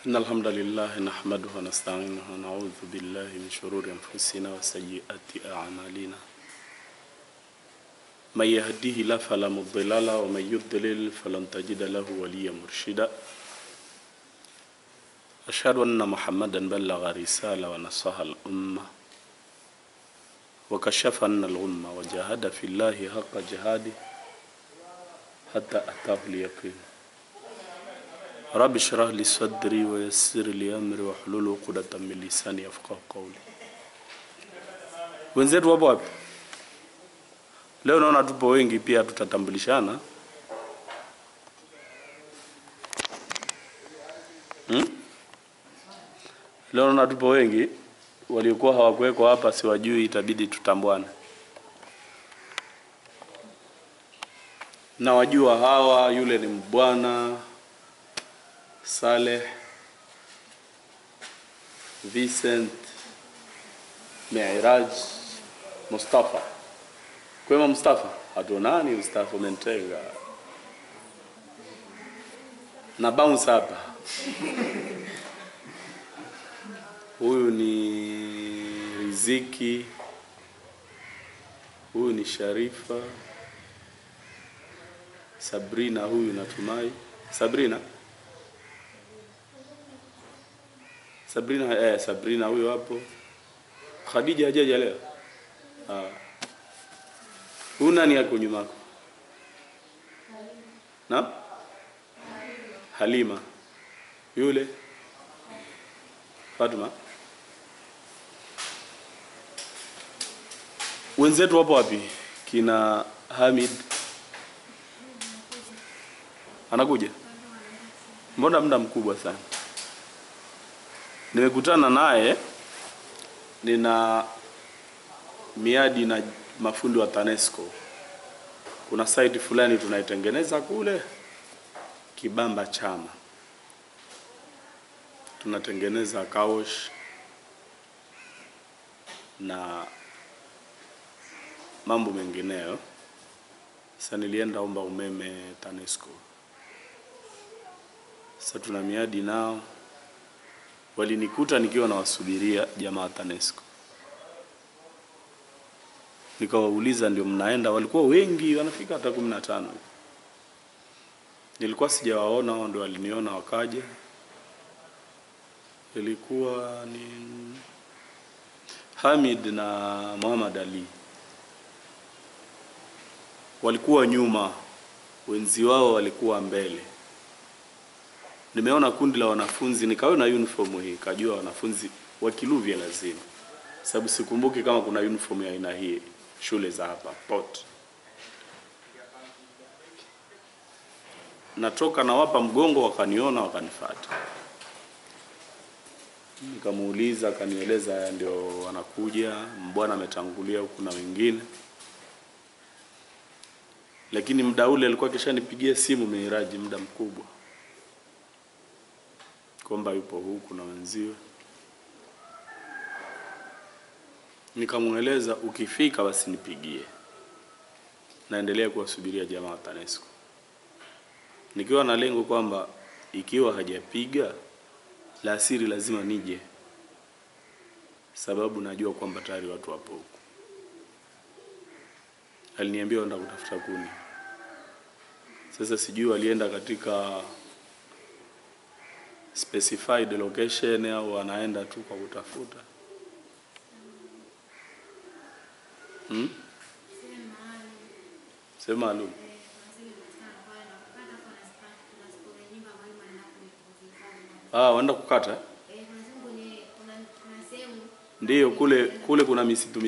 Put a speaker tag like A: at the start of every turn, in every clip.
A: إن الحمد لله نحمده ونستعينه ونعوذ بالله من شرور أنفسنا وسيئات أعمالنا من يهديه الله فلا مضل له ومن يضلل فلن تجد له وليا مرشدا أشهد أن محمدا بلغ رسالة ونصح الأمة وكشف عنا الغمة وجاهد في الله حق جهاده حتى أتاه اليقين رب اشرح لي صدري ويسر لي امري واحلل عقدة من لساني يفقهوا قولي. Wenzetu wapo wapi? Leo naona tupo wengi pia tutatambulishana. Leo naona tupo wengi waliokuwa hawakuweko hapa siwajui itabidi tutambuane. Na wajua hawa yule ni Mbwana Saleh, Vincent, Miraj, Mustafa. Kwema Mustafa? Hatunani Mustafa Mentega. Na bounce hapa. Huyu ni Riziki. Huyu ni Sharifa. Sabrina huyu natumai. Sabrina? Sabrina huyo hapo. Khadija hajaja leo? Huyu nani yako nyuma yako? Na? Halima. Yule? Fatuma? Wenzetu wapo wapi? Kina Hamid. Anakuja? Mbona muda mkubwa sana? Nimekutana naye, nina miadi na mafundi wa TANESCO. Kuna site fulani tunaitengeneza kule Kibamba Chama. Tunatengeneza kaosh na mambo mengineyo. Sasa nilienda omba umeme TANESCO. Sasa tuna miadi nao. Walinikuta nikiwa nawasubiria jamaa TANESCO. Nikawauliza ndio mnaenda, walikuwa wengi wanafika hata 15. Nilikuwa sijawaona, wao ndio waliniona wakaja. Ilikuwa ni Hamid na Muhammad Ali. Walikuwa nyuma, wenzi wao walikuwa mbele. Nimeona kundi la wanafunzi, nikaona uniform hii, kajua wanafunzi wa Kiluvya lazima. Sababu sikumbuki kama kuna uniform ya aina hii shule za hapa Port. Natoka na wapa mgongo, wakaniona wakanifuata. Nikamuuliza, akanieleza ndio wanakuja, Mbwana ametangulia huku na wengine. Lakini muda ule alikuwa kishanipigia simu Miraji muda mkubwa, kwamba yupo huku na wenziwe. Nikamueleza ukifika basi nipigie. Naendelea kuwasubiria jamaa wa TANESCO. Nikiwa na lengo kwamba ikiwa hajapiga la asiri lazima nije. Sababu najua kwamba tayari watu wapo huku. Aliniambia enda kutafuta kuni. Sasa sijui walienda katika specified location au anaenda tu kwa kutafuta. Sema alu. Waenda kukata? Ndiyo kule kuna misitu.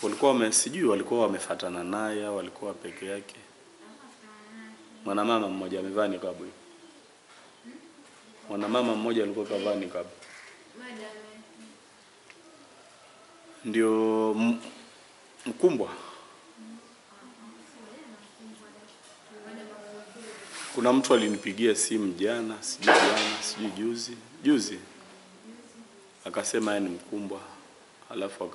A: Walikuwa wamesijui walikuwa wamefuatana naye au walikuwa peke yake. Mwanamama mmoja amevaa nikabu. Mwanamama mmoja alikuwa kavaa nikabu. Ndio Mkumbwa. Kuna mtu alinipigia simu jana, sijui juzi. Akasema yeye ni Mkumbwa. Alafu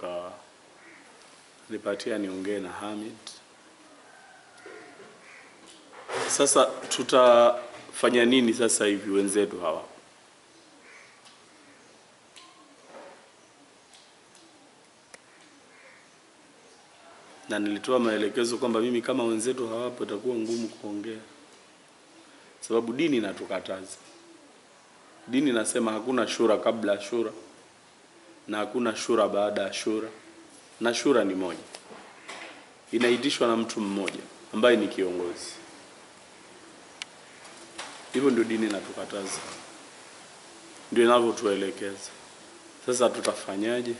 A: akanipatia niongee na Hamid. Sasa fanya nini sasa hivi wenzetu hawa? Na nilitoa maelekezo kwamba mimi kama wenzetu hawapo itakuwa ngumu kuongea, sababu dini inatukataza. Dini nasema hakuna shura kabla ya shura na hakuna shura baada ya shura, na shura ni moja, inaitishwa na mtu mmoja ambaye ni kiongozi. Hivyo ndio dini inatukataza, ndio inavyotuelekeza. Sasa tutafanyaje?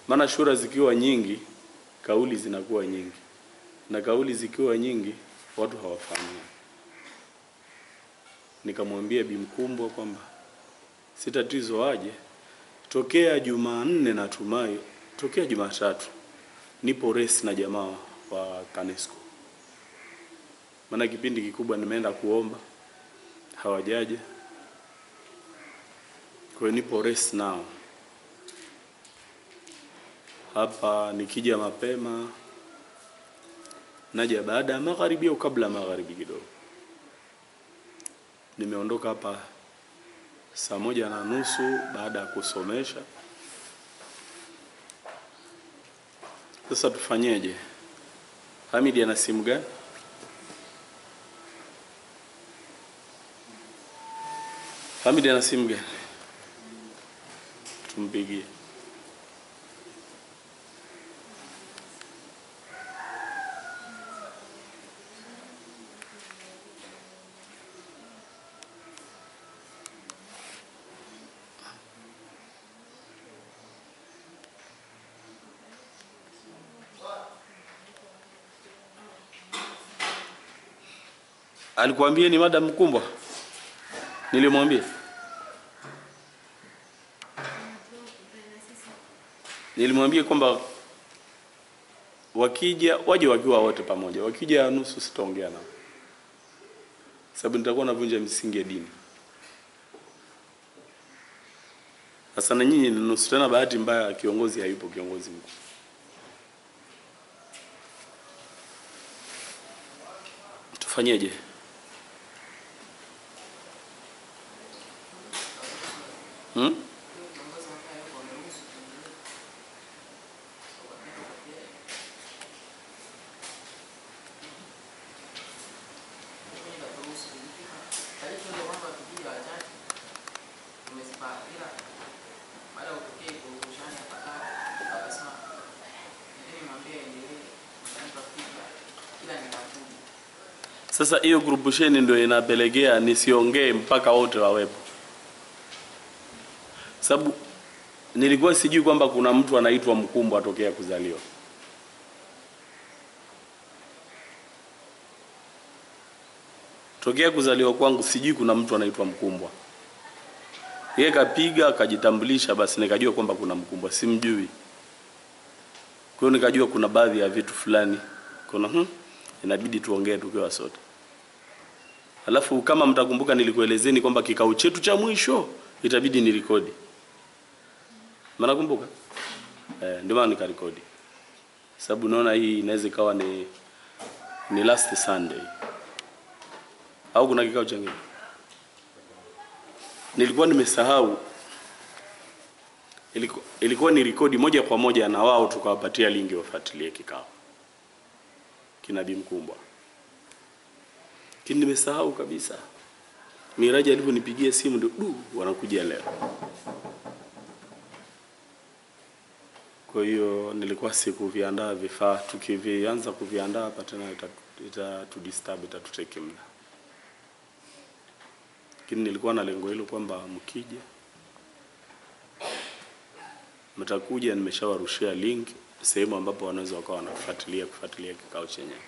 A: Maana shura zikiwa nyingi, kauli zinakuwa nyingi, na kauli zikiwa nyingi, watu hawafanyi. Nikamwambia Bi Mkumbwa kwamba si tatizo aje, tokea Jumanne natumai, tokea Jumatatu nipo resi na jamaa wa TANESCO. Maana kipindi kikubwa nimeenda kuomba, hawajaje. Kwa nipo resi nao. Hapa nikija mapema, naja baada ya magharibi au kabla magharibi kidogo. Nimeondoka hapa 1:30 baada ya kusomesha. Sasa tufanyeje? Hamidi ana simu gani? Hamidi ana simu gani? Tumpigie. Alikuambia ni Madam Mkumbwa? Nilimwambia. Nilimwambia kwamba wakija waje wakiwa wote pamoja. Wakija nusu sitaongea nao, sababu nitakuwa navunja misingi ya dini. Sasa na nyinyi ni nusu, tena bahati mbaya kiongozi hayupo, kiongozi mkuu. Tufanyeje? Sasa hiyo grupusheni ndio inapelekea nisiongee mpaka wote wawepo. Sababu nilikuwa sijui kwamba kuna mtu anaitwa Mkumbwa atokea kuzaliwa. Tokea kuzaliwa kwangu sijui kuna mtu anaitwa Mkumbwa. Yeye kapiga akajitambulisha, basi nikajua kwamba kuna Mkumbwa, simjui. Kwa hiyo nikajua kuna baadhi ya vitu fulani kuna inabidi tuongee tukiwa sote. Alafu kama mtakumbuka nilikuelezeni kwamba kikao chetu cha mwisho itabidi nirekodi. Mnakumbuka? Ndio maana nikarekodi. Sababu naona hii inaweza ikawa ni last Sunday. Au kuna kikao chengine? Nilikuwa nimesahau. Ilikuwa ni rekodi moja kwa moja na wao tukawapatia linki wafuatilie kikao. Kina Bi Mkumbwa. Lakini nimesahau kabisa. Miraji aliponipigia simu ndio wanakuja leo. Kwa hiyo nilikuwa sikuviandaa vifaa, tukivianza kuviandaa hapa tena itatudisturb, itatuteke muda. Lakini nilikuwa na lengo hilo kwamba mkija mtakuja, nimeshawarushia link sehemu ambapo wanaweza wakawa wanafuatilia kikao chenyewe.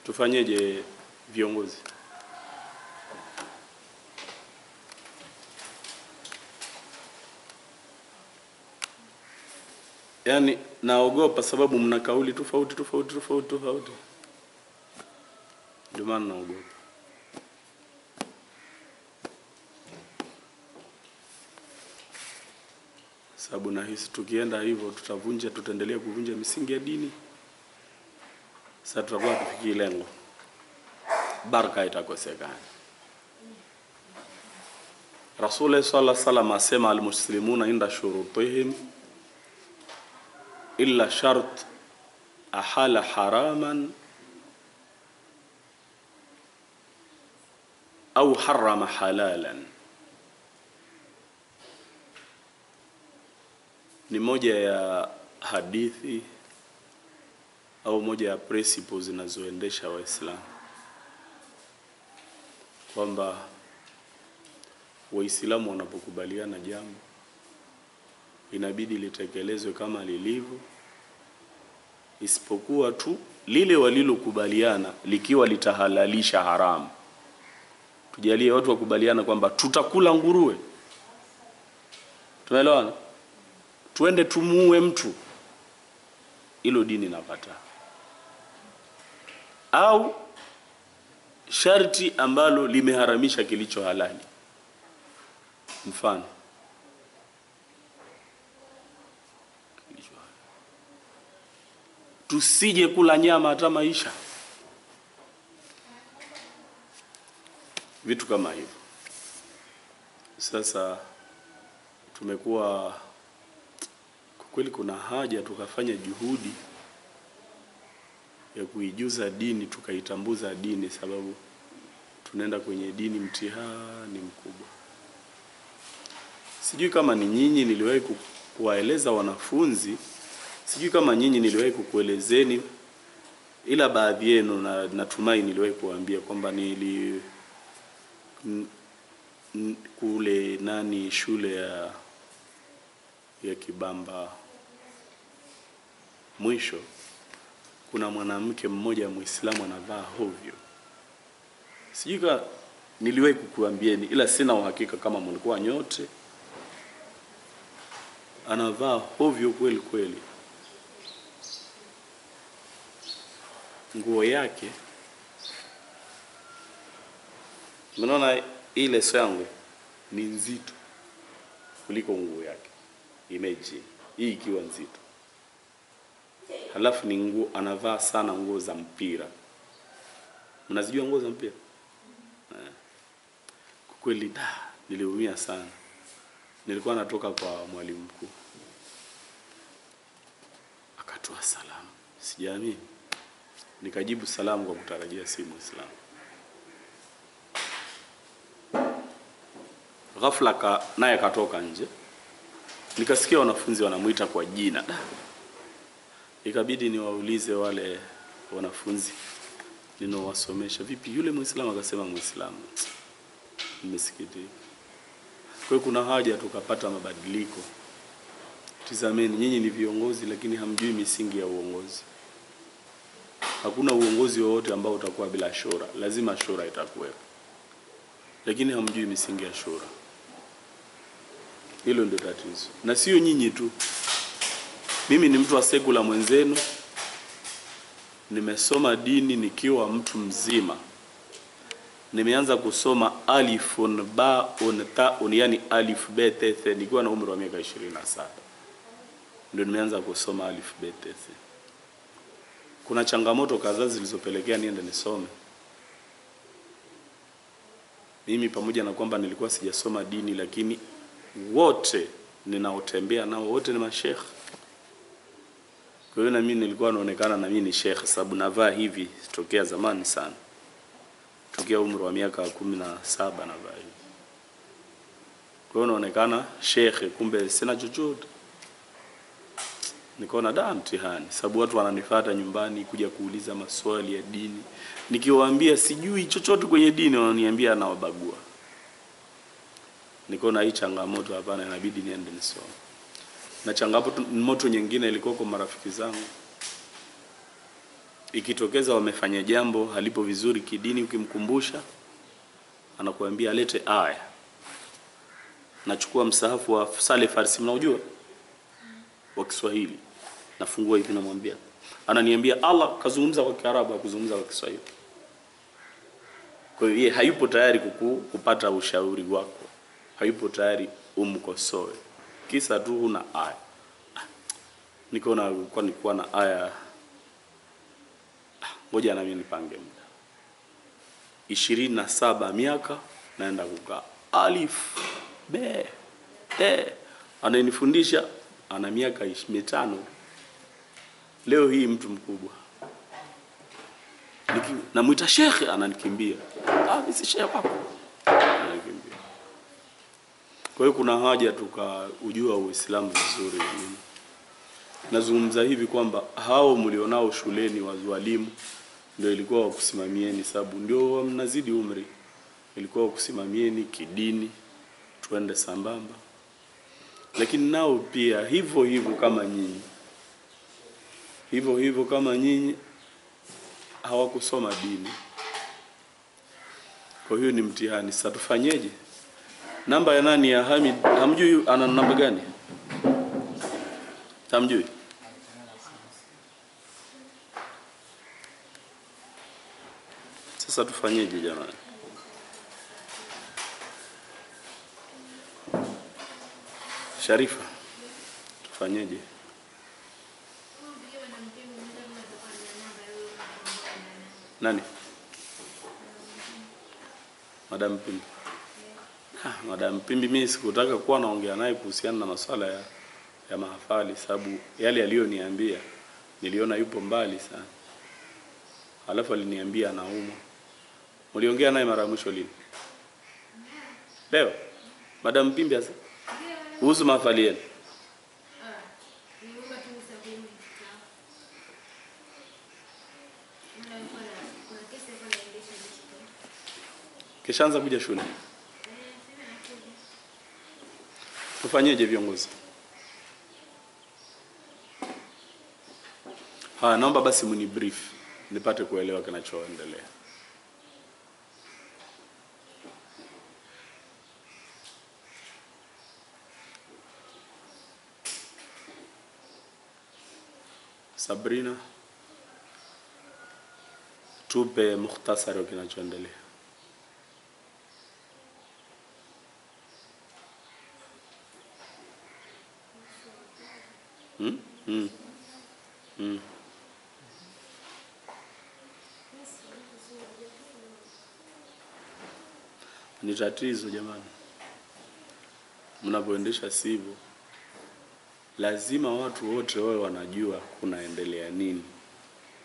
A: Tufanyeje viongozi? Yaani naogopa sababu mna kauli tofauti. Ndio maana naogopa. Sababu nahisi tukienda hivyo tutaendelea kuvunja misingi ya dini. Sasa tutakuwa tufikie lengo, baraka itakosekana. Rasul sallallahu alaihi wasallam asema almuslimuna inda shurutihim illa shart ahala haraman au harrama halalan. Ni moja ya hadithi au moja ya principles zinazoendesha Waislamu, kwamba Waislamu wanapokubaliana jambo inabidi litekelezwe kama lilivyo, isipokuwa tu lile walilokubaliana likiwa litahalalisha haramu. Tujalie watu wakubaliana kwamba tutakula nguruwe, tumeelewana, tuende tumuue mtu, hilo dini inakataa. Au sharti ambalo limeharamisha kilicho halali. Mfano, tusije kula nyama hata maisha, vitu kama hivyo. Sasa tumekuwa kwa kweli, kuna haja tukafanya juhudi ya kuijuza dini, tukaitambuza dini, sababu tunaenda kwenye dini mtihani mkubwa. Sijui kama ni nyinyi niliwahi kuwaeleza wanafunzi, sijui kama nyinyi niliwahi kukuelezeni, ila baadhi yenu na natumai niliwahi kuambia kwamba kule shule ya Kibamba mwisho, kuna mwanamke mmoja Muislamu anavaa hovyo. Sijui kama niliwahi kukuambieni, ila sina uhakika kama mlikuwa nyote. Anavaa hovyo kweli kweli. Nguo yake, mnaona ile sangu ni nzito kuliko nguo yake. Imagine hii ikiwa nzito. Halafu ni nguo, anavaa sana nguo za mpira. Mnazijua nguo za mpira? Kwa kweli niliumia sana. Nilikuwa natoka kwa mwalimu mkuu, akatoa salamu, sijaamini. Nikajibu salamu kwa kutarajia si Muislamu. Ghafla naye katoka nje, nikasikia wanafunzi wanamuita kwa jina. Ikabidi niwaulize wale wanafunzi ninawasomesha, vipi yule Muislamu? Akasema Muislamu. Nimesikitika. Kwa kuna haja tukapata mabadiliko. Tizameni, nyinyi ni viongozi lakini hamjui misingi ya uongozi. Hakuna uongozi wowote ambao utakuwa bila shura. Lazima shura itakuwepo, lakini hamjui misingi ya shura. Hilo ndio tatizo. Na sio nyinyi tu. Mimi ni mtu wa sekula mwenzenu. Nimesoma dini nikiwa mtu mzima. Nimeanza kusoma alifun baun taun, yani alif bet th, nikiwa na umri wa miaka 27. Ndio nimeanza kusoma alif bet th. Kuna changamoto kadhaa zilizopelekea niende nisome. Mimi pamoja na kwamba nilikuwa sijasoma dini, lakini wote ninaotembea nao wote ni mashekh. Kwa hiyo na mimi nilikuwa naonekana na mimi ni shekh, sababu navaa hivi tokea zamani sana. Tokea umri wa miaka 17 navaa hivi. Kwa hiyo naonekana shekhe, kumbe sina chochote. Nikaona mtihani, sababu watu wananifuata nyumbani kuja kuuliza maswali ya dini. Nikiwaambia sijui chochote kwenye dini, wananiambia nawabagua. Nikaona hii changamoto hapana, inabidi niende nisome. Na changamoto nyingine ilikuwa kwa marafiki zangu. Ikitokeza wamefanya jambo halipo vizuri kidini, ukimkumbusha anakuambia alete aya. Nachukua msahafu wa Saleh Farsi, mnaujua, wa Kiswahili, nafungua hivi namwambia, ananiambia Allah kazungumza kwa Kiarabu, akuzungumza kwa Kiswahili. Kwa hiyo yeye hayupo tayari kupata ushauri wako, hayupo tayari umkosoe, kisa tu huna aya. Nikaona kwa nilikuwa na aya, ngoja na mimi nipange muda. 27 miaka naenda kukaa. Alif be te ananifundisha ana miaka 25. Leo hii mtu mkubwa. Namuita shekhe ananikimbia. Mimi si shekhe wako. Ananikimbia. Kwa hiyo kuna haja tukajua Uislamu vizuri. Nazungumza hivi kwamba hao mlionao shuleni walimu ndio ilikuwa wakusimamieni, sababu ndio mnazidi umri, ilikuwa wakusimamieni kidini tuende sambamba. Lakini nao pia hivyo kama nyinyi hawakusoma dini. Kwa hiyo ni mtihani. Sasa tufanyeje? Namba ya nani ya Hamid? Hamjui ana namba gani? Hamjui? Sasa tufanyeje jamani? Sharifa, tufanyeje? Nani? Madam Pimbi. Madam Pimbi mimi sikutaka kuwa naongea naye kuhusiana na masuala ya mahafali, sababu yale aliyoniambia niliona yupo mbali sana. Alafu aliniambia anaumwa. Mliongea naye mara mwisho lini? Leo? Madam Pimbi asa? Kuhusu mahafali yenu? Kishaanza kuja shule. Tufanyeje viongozi? Naomba basi muni brief nipate kuelewa kinachoendelea. Sabrina, tupe mukhtasari wa kinachoendelea. Ni tatizo jamani. Mnapoendesha sivyo, lazima watu wote wao wanajua kunaendelea nini.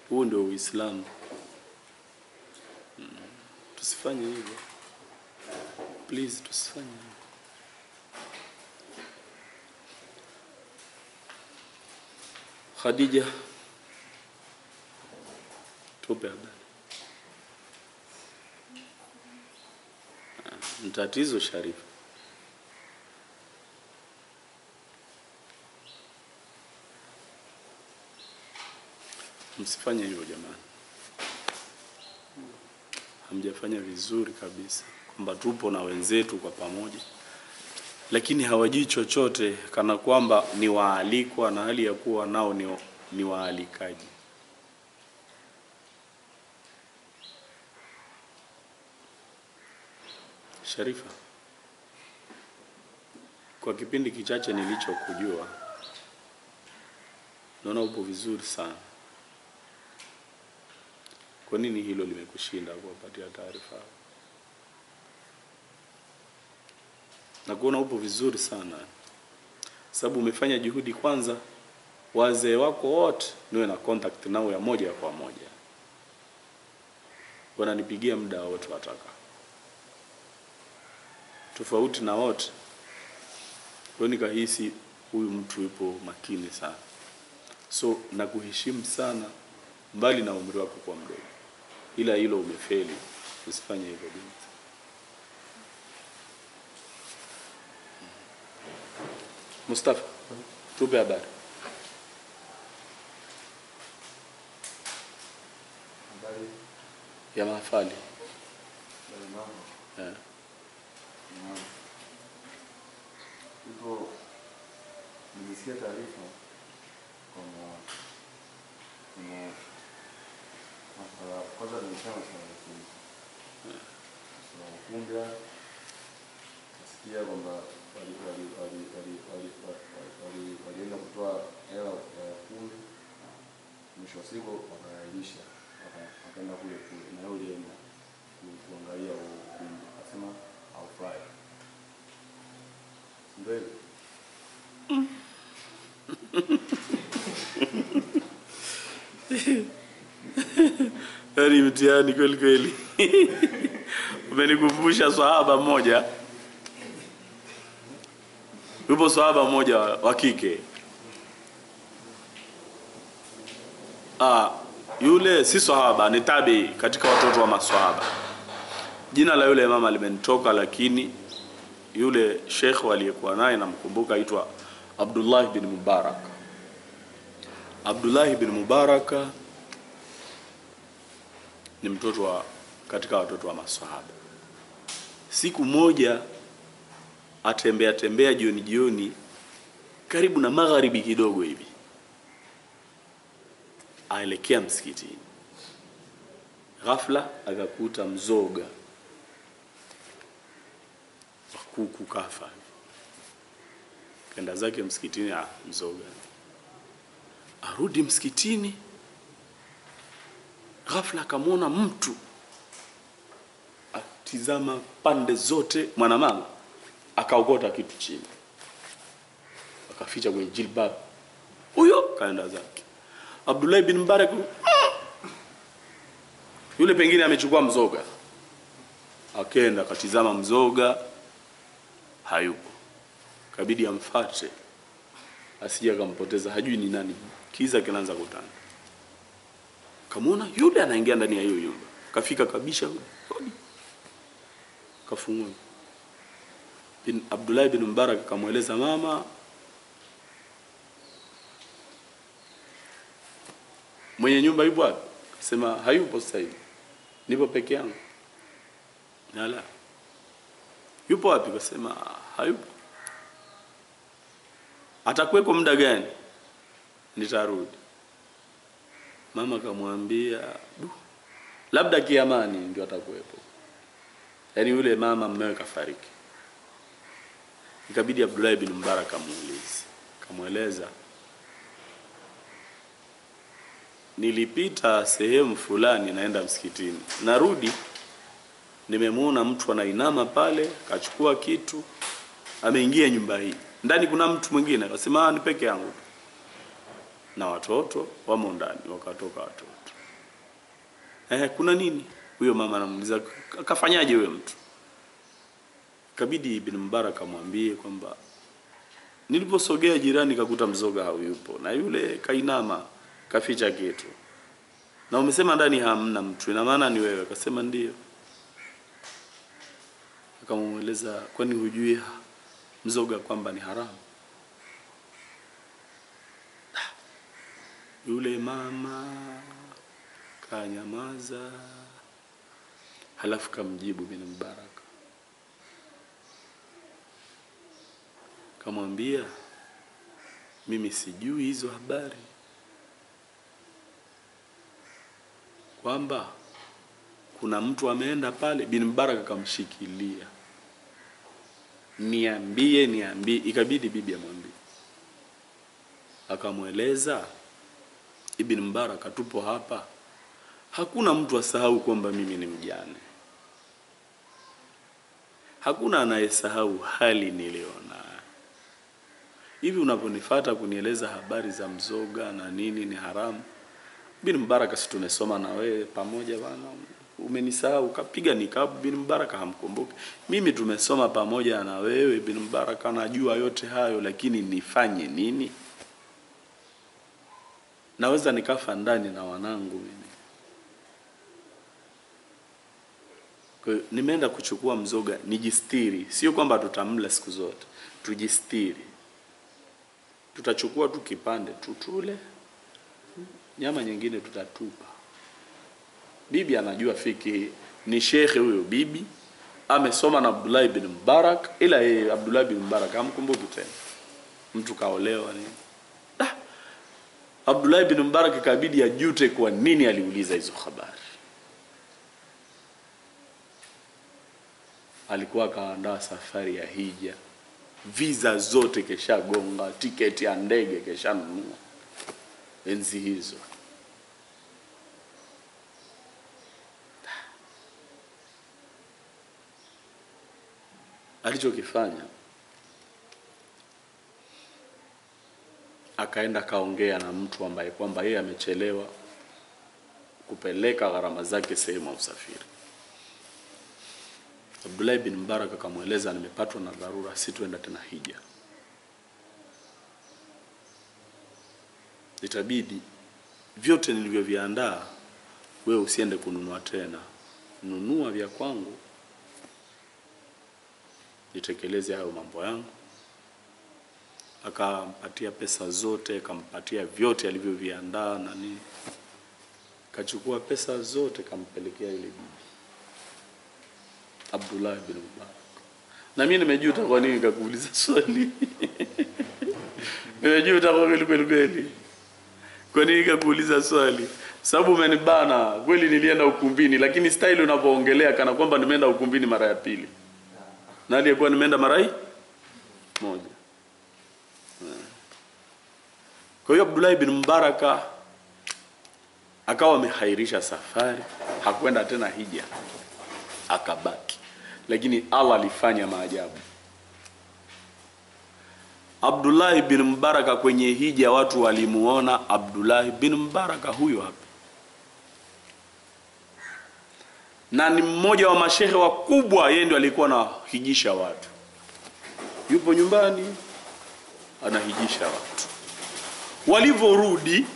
A: Huu ndio Uislamu. Tusifanye hivyo. Please tusifanye hivyo. Khadija, tupe habari. Mtatizo Sharifa. Msifanye hivyo jamani. Hamjafanya vizuri kabisa. Kwamba tupo na wenzetu kwa pamoja, lakini hawajui chochote, kana kwamba ni waalikwa na hali ya kuwa nao ni waalikaji. Sharifa, kwa kipindi kichache nilichokujua, naona upo vizuri sana. Kwa nini hilo limekushinda kuwapatia taarifa? Na kuona upo vizuri sana, sababu umefanya juhudi. Kwanza wazee wako wote niwe na contact nao ya moja kwa moja, wananipigia muda wote wataka, tofauti na wote. Kwa nikahisi huyu mtu yupo makini sana. So nakuheshimu sana, mbali na umri wako kwa mdogo, ila hilo umefeli. Usifanye hivyo binti. Mustafa, tupe habari.
B: Habari
A: ya mahafali.
B: Hivyo nilisikia taarifa kwamba kwanza nimesema Ukunda, nasikia kwamba walienda kutoa hela ya kundi, mwisho wa siku wakaahirisha, kaenda kule na yule enda kuangalia ukumbi, akasema haufai. Ndio hivyo.
A: Yaani mtihani kweli kweli. Umenikumbusha sahaba mmoja. Yupo sahaba mmoja wa kike. Yule si sahaba, ni tabi katika watoto wa maswahaba. Jina la yule mama limenitoka, lakini yule sheikh aliyekuwa naye namkumbuka aitwa Abdullah bin Mubarak. Abdullah bin Mubarak ni mtoto katika watoto wa maswahaba. Siku moja atembea jioni karibu na magharibi kidogo hivi, aelekea msikitini. Ghafla akakuta mzoga wa kuku kafa. Kaenda zake msikitini, mzoga. Arudi msikitini, ghafla akamwona mtu atizama pande zote. Mwanamama akaokota kitu chini, akaficha kwenye jilbab. Huyo kaenda zake. Abdullah bin Mubarak yule pengine amechukua mzoga, akaenda akatizama mzoga, hayupo. Kabidi amfuate asije akampoteza, hajui ni nani. Kiza kinaanza kutanda, kamwona yule anaingia ndani ya hiyo nyumba. Kafika kabisha, kafungua. Abdullah bin Mubarak akamweleza mama, mwenye nyumba yupo wapi? Sema hayupo sasa hivi, nipo peke yangu. Nala, yupo wapi? Kasema hayupo. Atakuwepo muda gani? Nitarudi. Mama akamwambia, labda kiamani ndio atakuwepo. Yaani yule mama mmewe kafariki. Ikabidi Abdullah bin Mubarak kamweleza, nilipita sehemu fulani naenda msikitini, narudi nimemuona mtu anainama pale, kachukua kitu, ameingia nyumba hii. Ndani kuna mtu mwingine. Akasema ni peke yangu na watoto wamo ndani. Wakatoka watoto. Kuna nini? Huyo mama anamuuliza, kafanyaje huyo mtu? Kabidi Ibn Mubarak amwambie kwamba niliposogea jirani kakuta mzoga hayupo, na yule kainama kaficha kitu, na umesema ndani hamna mtu, ina maana ni wewe? Akasema ndio. Akamueleza, kwani hujui mzoga kwamba ni haramu? Yule mama kanyamaza, halafu kamjibu Ibn Mubarak, kamwambia, mimi sijui hizo habari, kwamba kuna mtu ameenda pale. Ibn Mubarak akamshikilia, niambie. Ikabidi bibi amwambie. Akamweleza Ibn Mubarak, tupo hapa, hakuna mtu asahau kwamba mimi ni mjane. Hakuna anayesahau hali niliona. Hivi unaponifuata kunieleza habari za mzoga na nini ni haramu, Ibn Mubarak, si tumesoma na wewe pamoja bana, umenisahau? Kapiga nikabu. Ibn Mubarak hamkumbuki. Mimi tumesoma pamoja na wewe. Ibn Mubarak anajua yote hayo, lakini nifanye nini? Naweza nikafa ndani na wanangu mimi. Kwa hiyo nimeenda kuchukua mzoga nijistiri. Sio kwamba tutamla siku zote, tujistiri. Tutachukua tu kipande tutule, nyama nyingine tutatupa. Bibi anajua fiki, ni shekhe huyo bibi, amesoma na Abdullah ibn Mubarak, ila yeye Abdullah ibn Mubarak hamkumbuki tena. Mtu kaolewa ni Abdullah ibn Mubarak kabidi ajute kwa nini aliuliza hizo habari. Alikuwa kaandaa safari ya hija, visa zote kesha gonga, tiketi ya ndege kesha nunua enzi hizo. alichokifanya, akaenda kaongea na mtu ambaye kwamba yeye amechelewa kupeleka gharama zake sehemu ya usafiri. Abdullah bin Mubarak akamweleza, nimepatwa na dharura, sitoenda tena hija. Itabidi vyote nilivyoviandaa wewe usiende kununua tena, nunua vya kwangu nitekeleze hayo mambo yangu. Akampatia pesa zote, akampatia vyote alivyoviandaa na nini. Kachukua pesa zote kampelekea ile bibi Abdullah bin Mubarak. Na mimi nimejuta kwa nini nikakuuliza swali. Nimejuta kwa kweli. Kwa nini nikakuuliza swali? Sababu umenibana. Kweli nilienda ukumbini, lakini style unapoongelea kana kwamba nimeenda ukumbini mara ya pili. Na aliyekuwa nimeenda mara moja. Kwa hiyo Abdullah bin Mubarak akawa amehairisha safari, hakwenda tena hija, akabaki. Lakini Allah alifanya maajabu. Abdullah bin Mubarak kwenye hija watu walimuona Abdullah bin Mubarak huyo hapa. Na ni mmoja wa mashehe wakubwa, yeye ndio alikuwa anahijisha watu. Yupo nyumbani anahijisha watu. Walivorudi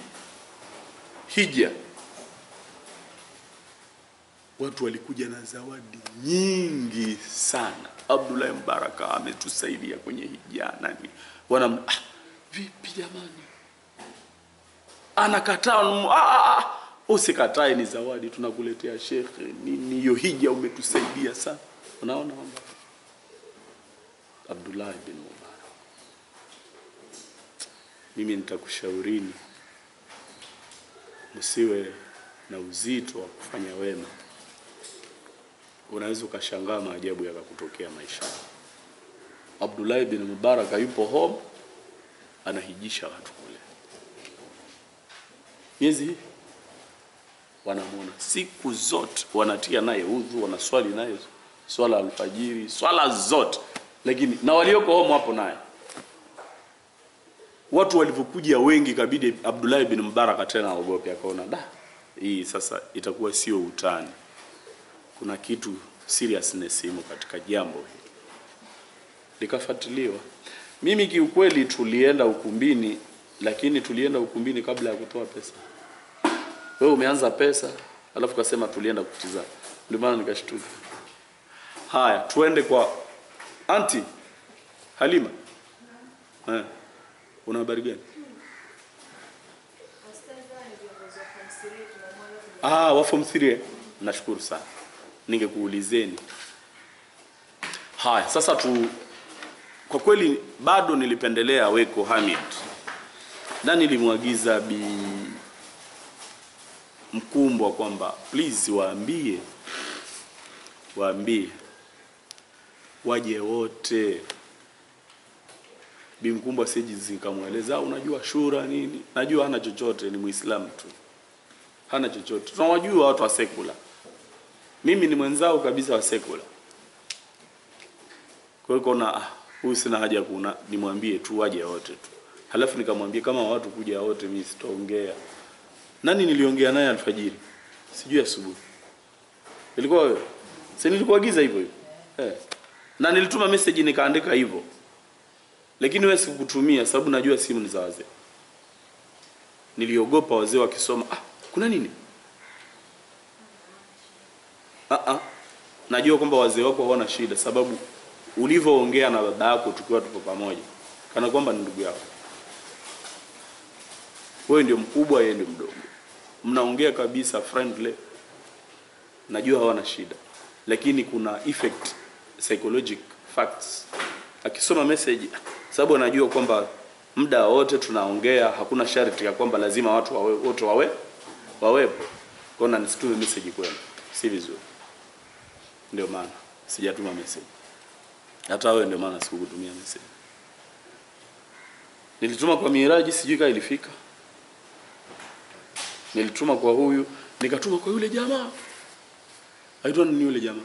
A: hija, watu walikuja na zawadi nyingi sana. Abdullah Mubarak ametusaidia kwenye hija nani. Vipi jamani? Anakataa. Usikatae, ni zawadi tunakuletea shekhe. Ni hiyo hija umetusaidia sana. Unaona mambo? Abdullah bin Mubarak, mimi nitakushaurini msiwe na uzito wa kufanya wema. Unaweza ukashangaa maajabu yakakutokea maisha. Abdullah bin Mubarak yupo home anahijisha watu kule. Miezi wanamuona siku zote, wanatia naye udhu, wanaswali naye swala alfajiri, swala zote. Lakini na walioko home hapo naye. Watu walivyokuja wengi kabidi Abdullah bin Mubarak tena aogope, akaona hii sasa itakuwa sio utani. Kuna kitu seriousness imo katika jambo hili. Likafuatiliwa. Mimi kiukweli tulienda ukumbini, lakini tulienda ukumbini kabla ya kutoa pesa. Wewe umeanza pesa, alafu kasema tulienda kutizama. Ndio maana nikashtuka. Haya, tuende kwa Auntie Halima. Una habari gani? Wa form 3. Nashukuru sana. Ningekuulizeni. Haya, sasa kwa kweli bado nilipendelea Weko Hamid. Na nilimwagiza Bi Mkumbwa kwamba please waambie waje wote. Bi Mkumbwa siji nikamweleza, unajua shura nini? Najua hana chochote, ni Muislamu tu. Hana chochote. Tunawajua watu wa sekula. Mimi ni mwenzao kabisa wa sekula. Kwa hiyo huyu sina haja nimwambie tu waje wote tu. Halafu nikamwambia kama watu kuja wote mimi sitaongea. Nani niliongea naye alfajiri? Sijui asubuhi. Ilikuwa wewe. Si nilikuagiza hivyo. Na nilituma message nikaandika hivyo. Lakini wewe sikukutumia sababu najua simu ni za wazee. Niliogopa wazee wakisoma, kuna nini? Najua kwamba wazee wako hawana shida sababu ulivyoongea na baba yako tukiwa tupo pamoja kana kwamba ni ndugu yako. Wewe ndio mkubwa, yeye ndio mdogo. Mnaongea kabisa friendly. Najua hawana shida. Lakini kuna effect, psychological facts. Akisoma message sababu anajua kwamba muda wote tunaongea, hakuna sharti ya kwamba lazima watu wote wawepo. Kwa nini nisitume message kwenu? Si vizuri. Ndio maana sijatuma message. Hata wewe ndio maana sikukutumia message. Nilituma kwa Miraji, sijui kama ilifika. Nilituma kwa huyu, nikatuma kwa yule jamaa. Aitwa ni yule jamaa.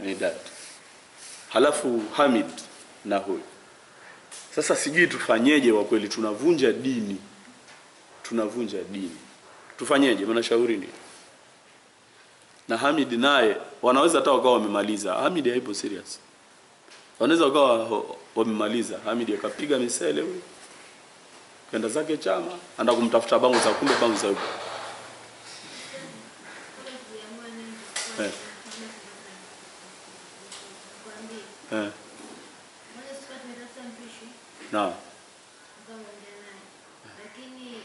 A: Ni dad. halafu Hamid na huyu. Sasa sijui tufanyeje, wa kweli tunavunja dini. Tufanyeje? Mnashauri nini? Na Hamid naye wanaweza hata wakawa wamemaliza. Hamid haipo serious. Wanaweza wakawa wamemaliza. Hamid akapiga misele huyo. Kaenda zake chama, anda kumtafuta bangu za kumbe bangu za huko. Na
C: lakini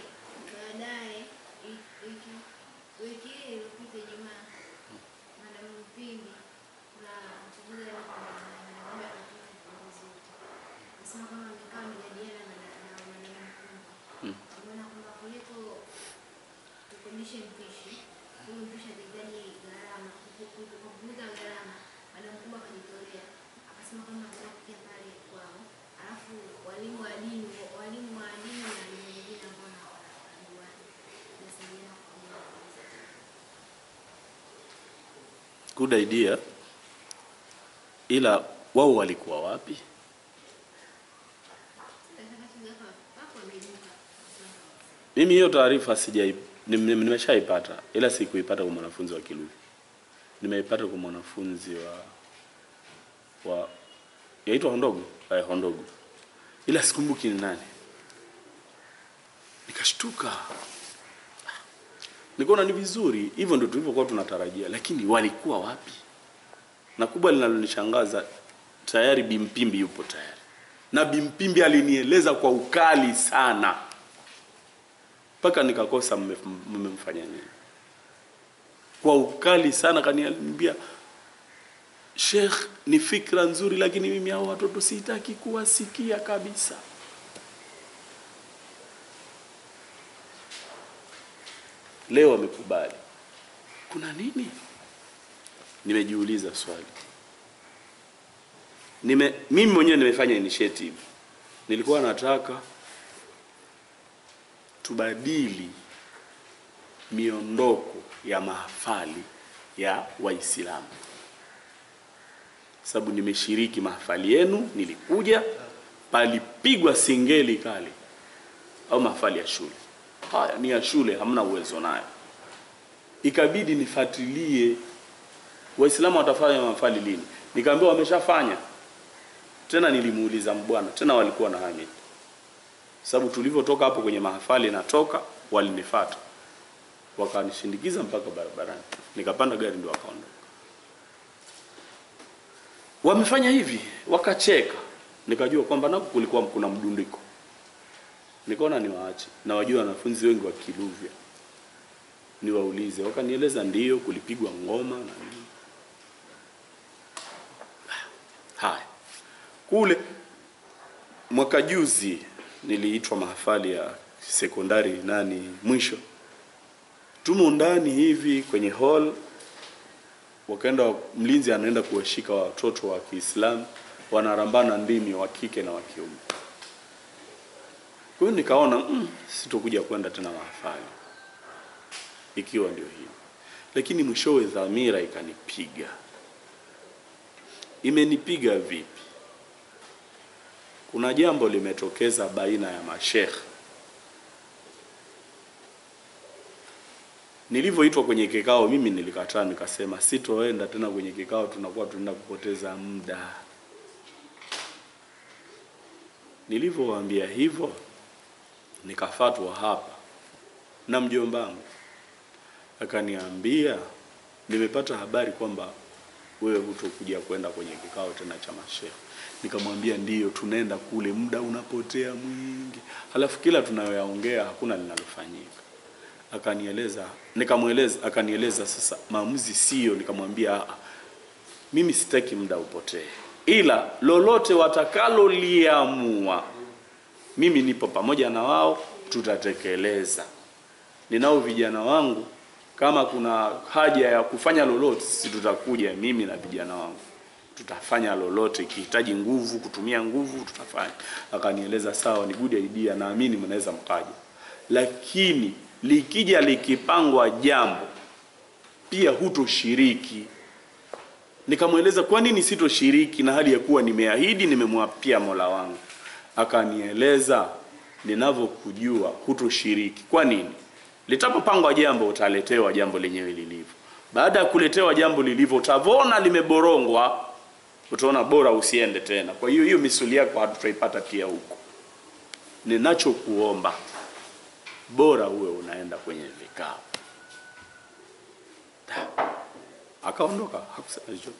C: baadaye wiki iliyopita Ijumaa Madam Mpimbi na mtumishi wa mambo ya kiongozi nasema kama amekaa mjadiliana na Madam Mpimbi tunaona kwamba kuliko tukonishe mpishi huyo mpishi atahitaji gharama kupunguza gharama. Madam Mpimbi akajitolea akasema kama atakuja pale kwao, alafu walimu wa dini na wengine ambao
A: good idea, ila wao walikuwa wapi? Mimi hiyo taarifa nimeshaipata, ila sikuipata kwa mwanafunzi wa Kiluvi. Nimeipata kwa mwanafunzi wa yaitwa Hondogo, Hondogo. Ila sikumbuki ni nani. Nikashtuka. Nikaona ni vizuri, hivyo ndio tulivyokuwa tunatarajia, lakini walikuwa wapi? Na kubwa linalonishangaza, tayari Bimpimbi yupo tayari. Na Bimpimbi alinieleza kwa ukali sana. Paka nikakosa mmemfanya nini. Kwa ukali sana kaniambia, Sheikh, ni fikra nzuri lakini mimi hao watoto sitaki kuwasikia kabisa. Leo wamekubali. Kuna nini? Nimejiuliza swali. Mimi mwenyewe nimefanya initiative. Nilikuwa nataka tubadili miondoko ya mahafali ya Waislamu. Sababu nimeshiriki mahafali yenu, nilikuja, palipigwa singeli kali. Au mahafali ya shule. Haya ni ya shule, hamna uwezo nayo. Ikabidi nifuatilie Waislamu watafanya mahafali lini. Nikaambiwa wameshafanya. Tena nilimuuliza mbwana, tena walikuwa na Hamid. Sababu tulivyotoka hapo kwenye mahafali natoka, walinifuata. Wakanishindikiza mpaka barabarani. Nikapanda gari ndio wakaondoka. Wamefanya hivi, wakacheka. Nikajua kwamba nako kulikuwa kuna mdundiko. Nikaona niwaache. Na wajua wanafunzi wengi wa Kiluvya. Niwaulize, wakanieleza ndio kulipigwa ngoma na nini. Haya. Kule mwaka juzi niliitwa mahafali ya sekondari mwisho. Tumo ndani hivi kwenye hall, wakaenda mlinzi anaenda kuwashika watoto wa Kiislamu, wanarambana ndimi wa kike na wa kiume. Kwa hiyo nikaona sitokuja kwenda tena mahafali ikiwa ndio hiyo. Lakini mwishowe dhamira ikanipiga. Imenipiga vipi? Kuna jambo limetokeza baina ya mashekh. Nilivyoitwa kwenye kikao mimi nilikataa, nikasema sitoenda tena kwenye kikao, tunakuwa tunaenda kupoteza muda. Nilivyowaambia hivyo nikafatwa hapa na mjomba wangu. Akaniambia nimepata habari kwamba wewe hutokuja kwenda kwenye kikao tena cha mashekh. Nikamwambia ndio, tunaenda kule, muda unapotea mwingi. Halafu kila tunayoyaongea hakuna linalofanyika. Akanieleza sasa maamuzi sio. Nikamwambia mimi sitaki muda upotee. Ila lolote watakaloliamua mimi nipo pamoja na wao, tutatekeleza. Ninao vijana wangu, kama kuna haja ya kufanya lolote sisi tutakuja, mimi na vijana wangu. Tutafanya lolote, ikihitaji nguvu, kutumia nguvu tutafanya. Akanieleza sawa, ni good idea, naamini mnaweza mkaja. Lakini likija likipangwa jambo pia hutoshiriki. Nikamweleza kwa nini sitoshiriki na hali ya kuwa nimeahidi, nimemwapia Mola wangu. Akanieleza, ninavyokujua hutoshiriki. Kwa nini? Litapopangwa jambo utaletewa jambo lenyewe lilivyo. Baada ya kuletewa jambo lilivyo, utavona limeborongwa, utaona bora usiende tena. Kwa hiyo misuli yako hatutaipata pia huko. Ninachokuomba, bora uwe unaenda kwenye vikao. Akaondoka, hakusema hicho.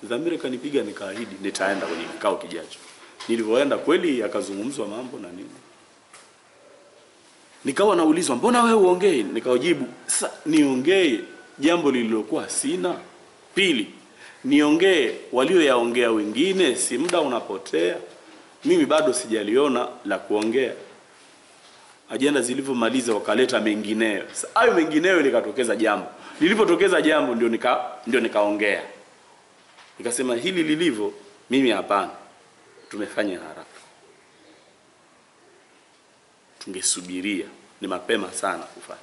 A: Dhamira kanipiga, nikaahidi nitaenda kwenye kikao kijacho. Nilipoenda kweli akazungumzwa mambo na nini. Nikawa naulizwa, mbona wewe uongee? Nikawajibu, niongee jambo lililokuwa sina? Pili, niongee walioyaongea wengine, si muda unapotea? Mimi bado sijaliona la kuongea. Ajenda zilivyomaliza wakaleta mengineyo. Hayo mengineyo likatokeza jambo. Lilipotokeza jambo ndio nikaongea. Nikasema hili lilivyo, mimi hapana. Tumefanya haraka. Tungesubiria, ni mapema sana kufanya.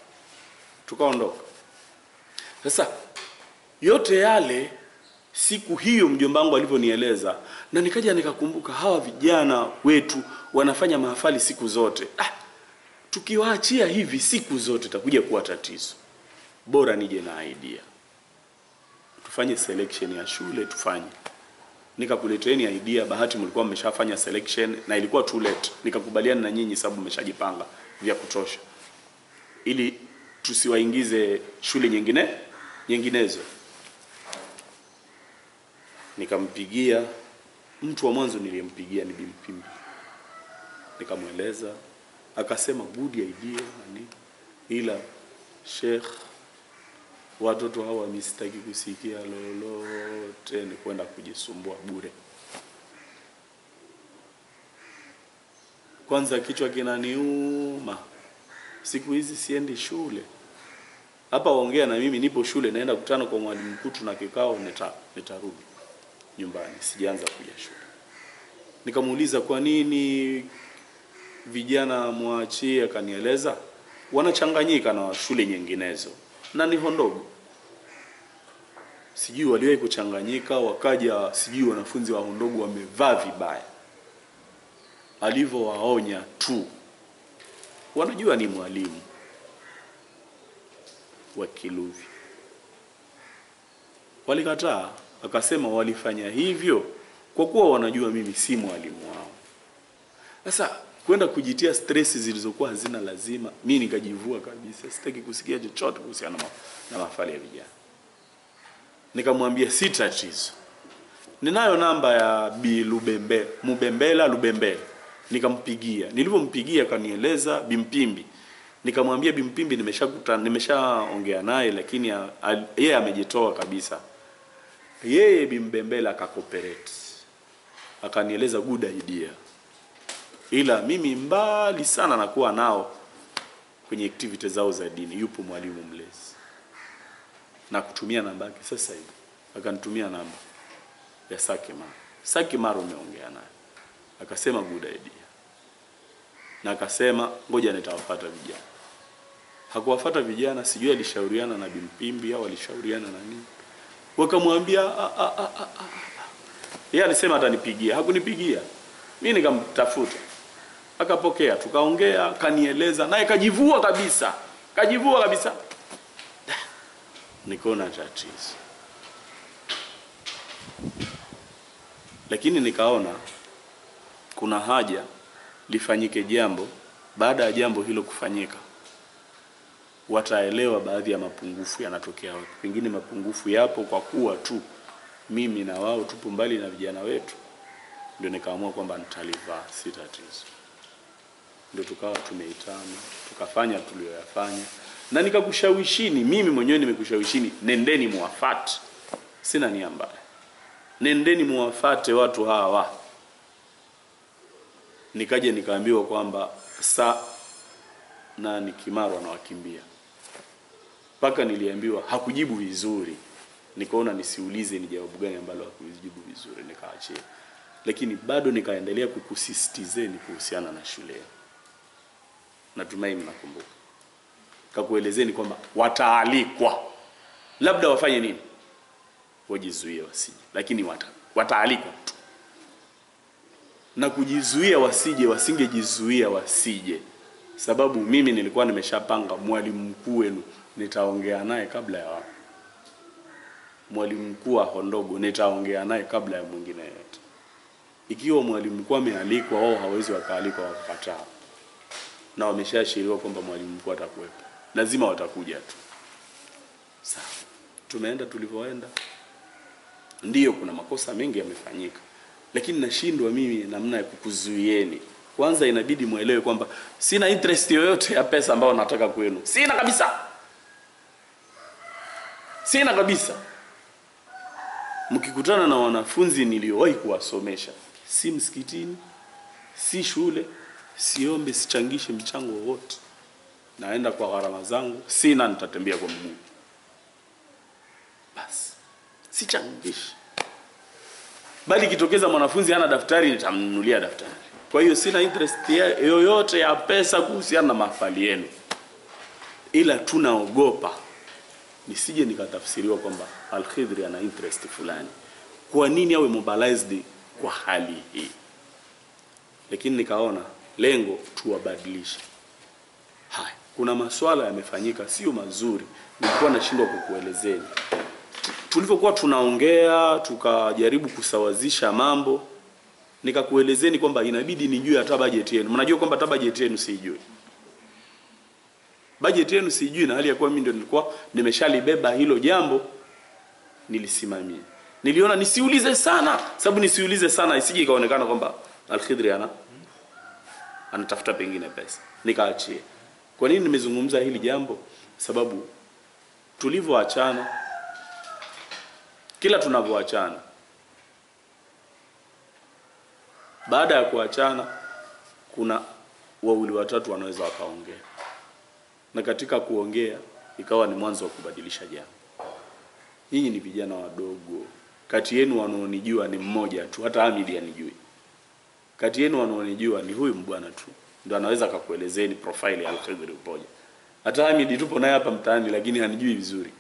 A: Tukaondoka. Sasa yote yale siku hiyo mjomba wangu alivyonieleza, na nikaja nikakumbuka hawa vijana wetu wanafanya mahafali siku zote. Tukiwaachia hivi siku zote takuja kuwa tatizo. Bora nije na idea. Tufanye selection ya shule tufanye. Nikakuleteeni idea, bahati mlikuwa mmeshafanya selection na ilikuwa too late. Nikakubaliana na nyinyi sababu mmeshajipanga vya kutosha. Ili tusiwaingize shule nyinginezo. Nikampigia mtu wa mwanzo niliyempigia ni Bimpimbi. Nikamweleza, akasema good idea nani? Ila Sheikh, watoto hawa mistaki kusikia lolote, ni kwenda kujisumbua bure. Kwanza kichwa kinaniuma. Siku hizi siendi shule. Hapa ongea na mimi nipo shule, naenda kukutana kwa mwalimu mkuu na kikao, nitarudi nyumbani, sijaanza kuja shule. Nikamuuliza kwa nini vijana muachie, akanieleza wanachanganyika na shule nyinginezo na ni hondogo. Sijui waliwahi kuchanganyika, wakaja sijui wanafunzi wa hondogo wamevaa vibaya. Alivyowaonya tu, wanajua ni mwalimu wa Kiluvi. Walikataa, akasema walifanya hivyo kwa kuwa wanajua mimi si mwalimu wao. Sasa kwenda kujitia stress zilizokuwa hazina lazima, mimi nikajivua kabisa, sitaki kusikia chochote kuhusiana na mahafali ya vijana. Nikamwambia si tatizo. Ninayo namba ya Bi Lubembela. Nikampigia. Nilipompigia kanieleza Bimpimbi. Nikamwambia Bimpimbi nimeshaongea naye, lakini yeye amejitoa kabisa. Yeye Bimbembela akakooperate. Akanieleza good idea. Ila mimi mbali sana nakuwa nao kwenye activities zao za dini. Yupo mwalimu mlezi. Na kutumia namba yake sasa hivi. Akanitumia namba ya Sakimar umeongea naye. Akasema good idea. Na akasema ngoja nitawafuata vijana. Hakuwafuata vijana, sijui alishauriana na Bimpimbi au alishauriana na nini. Wakamwambia yeye alisema atanipigia, hakunipigia. Mimi nikamtafuta. Akapokea, tukaongea, kanieleza, naye kajivua kabisa. Nikaona tatizo. Lakini nikaona kuna haja lifanyike jambo. Baada ya jambo hilo kufanyika, wataelewa baadhi ya mapungufu yanatokea wapi. Pengine mapungufu yapo kwa kuwa tu mimi na wao tupo mbali na vijana wetu. Ndio nikaamua kwamba nitalivaa, si tatizo. Ndio tukawa tumeitana, tukafanya tuliyoyafanya. Na nikakushawishini, mimi mwenyewe nimekushawishini, nendeni muwafate. Sina nia mbaya. Nendeni muwafate watu hawa. Nikaje nikaambiwa kwamba nani Kimaro anawakimbia. Paka niliambiwa hakujibu vizuri. Nikaona nisiulize ni jawabu gani ambalo hakujibu vizuri, nikaachia. Lakini bado nikaendelea kukusisitizeni kuhusiana na shule. Natumai mnakumbuka. Kakuelezeni kwamba wataalikwa. Labda wafanye nini? wajizuie wasije, lakini wataalikwa tu. Na kujizuia wasije, wasingejizuia wasije, sababu mimi nilikuwa nimeshapanga mwalimu mkuu wenu nitaongea naye kabla ya wao. Mwalimu mkuu wa Hondogo nitaongea naye kabla ya mwingine yote. Ikiwa mwalimu mkuu amealikwa, wao hawezi wakaalikwa wakakataa. Na wameshaashiriwa kwamba mwalimu mkuu atakuwepo. Lazima watakuja tu. Sawa. Tumeenda tulivyoenda. Ndiyo kuna makosa mengi yamefanyika. Lakini nashindwa mimi namna ya kukuzuieni. Kwanza inabidi muelewe kwamba sina interest yoyote ya pesa ambayo nataka kwenu. Sina kabisa. Sina kabisa. Mkikutana na wanafunzi niliowahi kuwasomesha, si msikitini, si shule, siombe, sichangishe mchango wote. Naenda kwa gharama zangu, sina, nitatembea kwa mguu. Basi, sichangishi. Bali kitokeza mwanafunzi hana daftari, nitamnunulia daftari. Kwa hiyo sina interest yoyote ya pesa kuhusiana na mahafali yenu. Ila tunaogopa nisije nikatafsiriwa kwamba Al-Khidri ana interest fulani. Kwa nini awe mobilized kwa hali hii? Lakini nikaona lengo tuwabadilishe. Haya, kuna masuala yamefanyika sio mazuri, nilikuwa nashindwa kukuelezeni. Tulipokuwa tunaongea tukajaribu kusawazisha mambo, nikakuelezeni kwamba inabidi nijue hata budget yenu. Mnajua kwamba hata budget yenu sijui. Budget yenu sijui, na hali ya kuwa mimi ndio nilikuwa nimeshalibeba hilo jambo, nilisimamia. Niliona nisiulize sana, sababu nisiulize sana isije ikaonekana kwamba Al-Khidri anatafuta pengine pesa. Nikaachia. Kwa nini nimezungumza hili jambo? Sababu tulivyoachana, kila tunavyoachana, baada ya kuachana kuna wawili watatu wanaweza wakaongea. Na katika kuongea ikawa ni mwanzo wa kubadilisha jambo. Nyinyi ni vijana wadogo. Kati yenu wanaonijua ni mmoja tu, hata Hamid anijui. Kati yenu wanaonijua ni huyu mbwana tu. Ndio anaweza akakuelezeni profile ya Al-Khidri upoje. Hata Hamid tupo naye hapa mtaani lakini hanijui vizuri.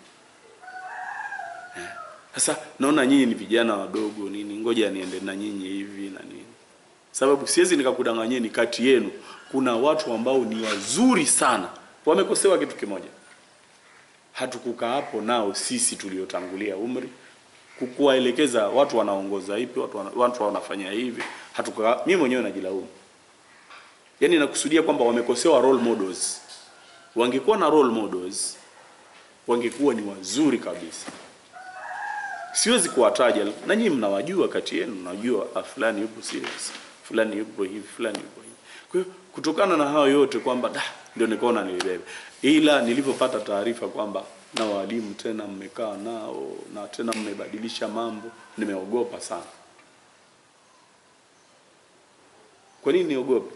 A: Sasa naona nyinyi ni vijana wadogo nini, ngoja niende na nyinyi hivi na nini. Sababu siwezi nikakudanganyeni, kati yenu kuna watu ambao ni wazuri sana. Wamekosewa kitu kimoja. Hatukukaa hapo nao sisi tuliotangulia umri kukuwaelekeza watu wanaongoza ipi, watu wanafanya hivi. Hatukukaa, mimi mwenyewe najilaumu. Yaani nakusudia kwamba wamekosewa role models. Wangekuwa na role models, wangekuwa ni wazuri kabisa. Siwezi kuwataja, na nyinyi mnawajua kati yenu, mnajua fulani yupo serious, fulani yupo hivi, fulani yupo hivi. Kwa hiyo kutokana na hayo yote kwamba ndio nikaona nilibebe. Ila nilipopata taarifa kwamba na walimu tena mmekaa nao na tena mmebadilisha mambo, nimeogopa sana. Kwa nini niogope?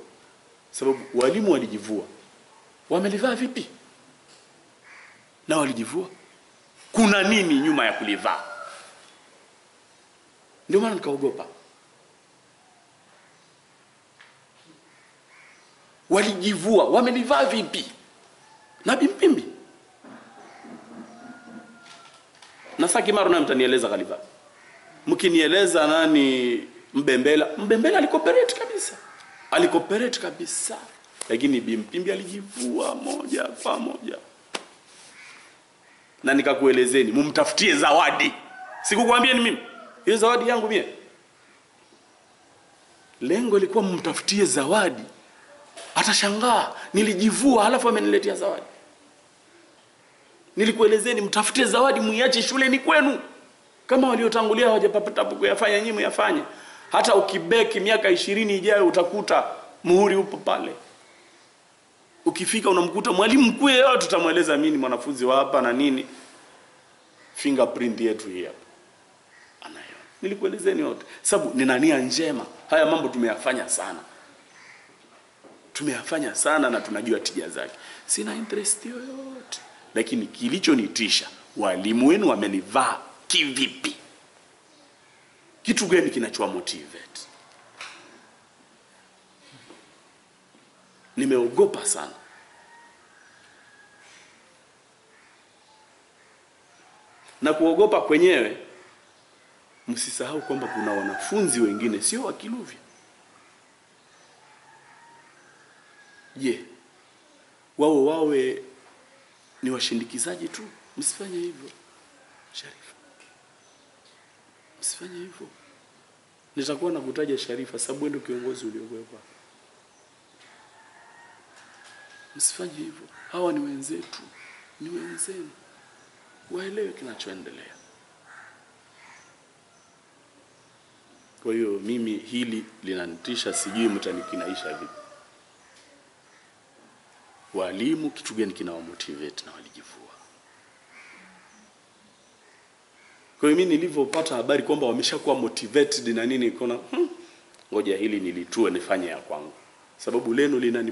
A: Sababu walimu walijivua. Wamelivaa vipi? Na walijivua. Kuna nini nyuma ya kulivaa? Ndio maana nikaogopa. Walijivua, wamelivaa vipi? Na Bimpimbi. Na sasa Kimaru na mtanieleza Khalifa. Mkinieleza nani Mbembela? Mbembela alikoperate kabisa. Alikoperate kabisa. Lakini Bimpimbi alijivua moja kwa moja. Na nikakuelezeni, mumtafutie zawadi. Sikukwambia ni mimi. Hiyo zawadi yangu mimi. Lengo lilikuwa mumtafutie zawadi. Atashangaa, nilijivua halafu ameniletea zawadi. Nilikuelezeni mtafute zawadi, muiache shule ni kwenu. Kama waliotangulia hawajapata kuyafanya, nyinyi muyafanye. Hata ukibeki miaka 20 ijayo utakuta muhuri upo pale. Ukifika unamkuta mwalimu mkuu yeye, tutamweleza mimi mwanafunzi wa hapa na nini. Fingerprint yetu hii hapa. Anayo. Nilikuelezeni yote. Sababu nina nia njema. Haya mambo tumeyafanya sana. Tumeyafanya sana na tunajua tija zake. Sina interest yoyote. Lakini kilichonitisha, walimu wenu wamelivaa kivipi? Kitu gani kinachowa motivate? Nimeogopa sana. Na kuogopa kwenyewe msisahau kwamba kuna wanafunzi wengine sio wa Kiluvya. Je, wao wawe ni washindikizaji tu? Msifanye hivyo Sharifa, msifanye hivyo. Nitakuwa nakutaja Sharifa sababu ndio kiongozi uliokuwa. Msifanye hivyo. Hawa ni wenzetu, ni wenzenu, waelewe kinachoendelea. Kwa hiyo mimi hili linanitisha, sijui mtanikinaisha vipi. Walimu kitu gani kinawamotivate na walijivua? Kwa hiyo mimi nilivyopata habari kwamba wameshakuwa motivated na nini, nikaona ngoja hili nilitue nifanye ya kwangu. Sababu leno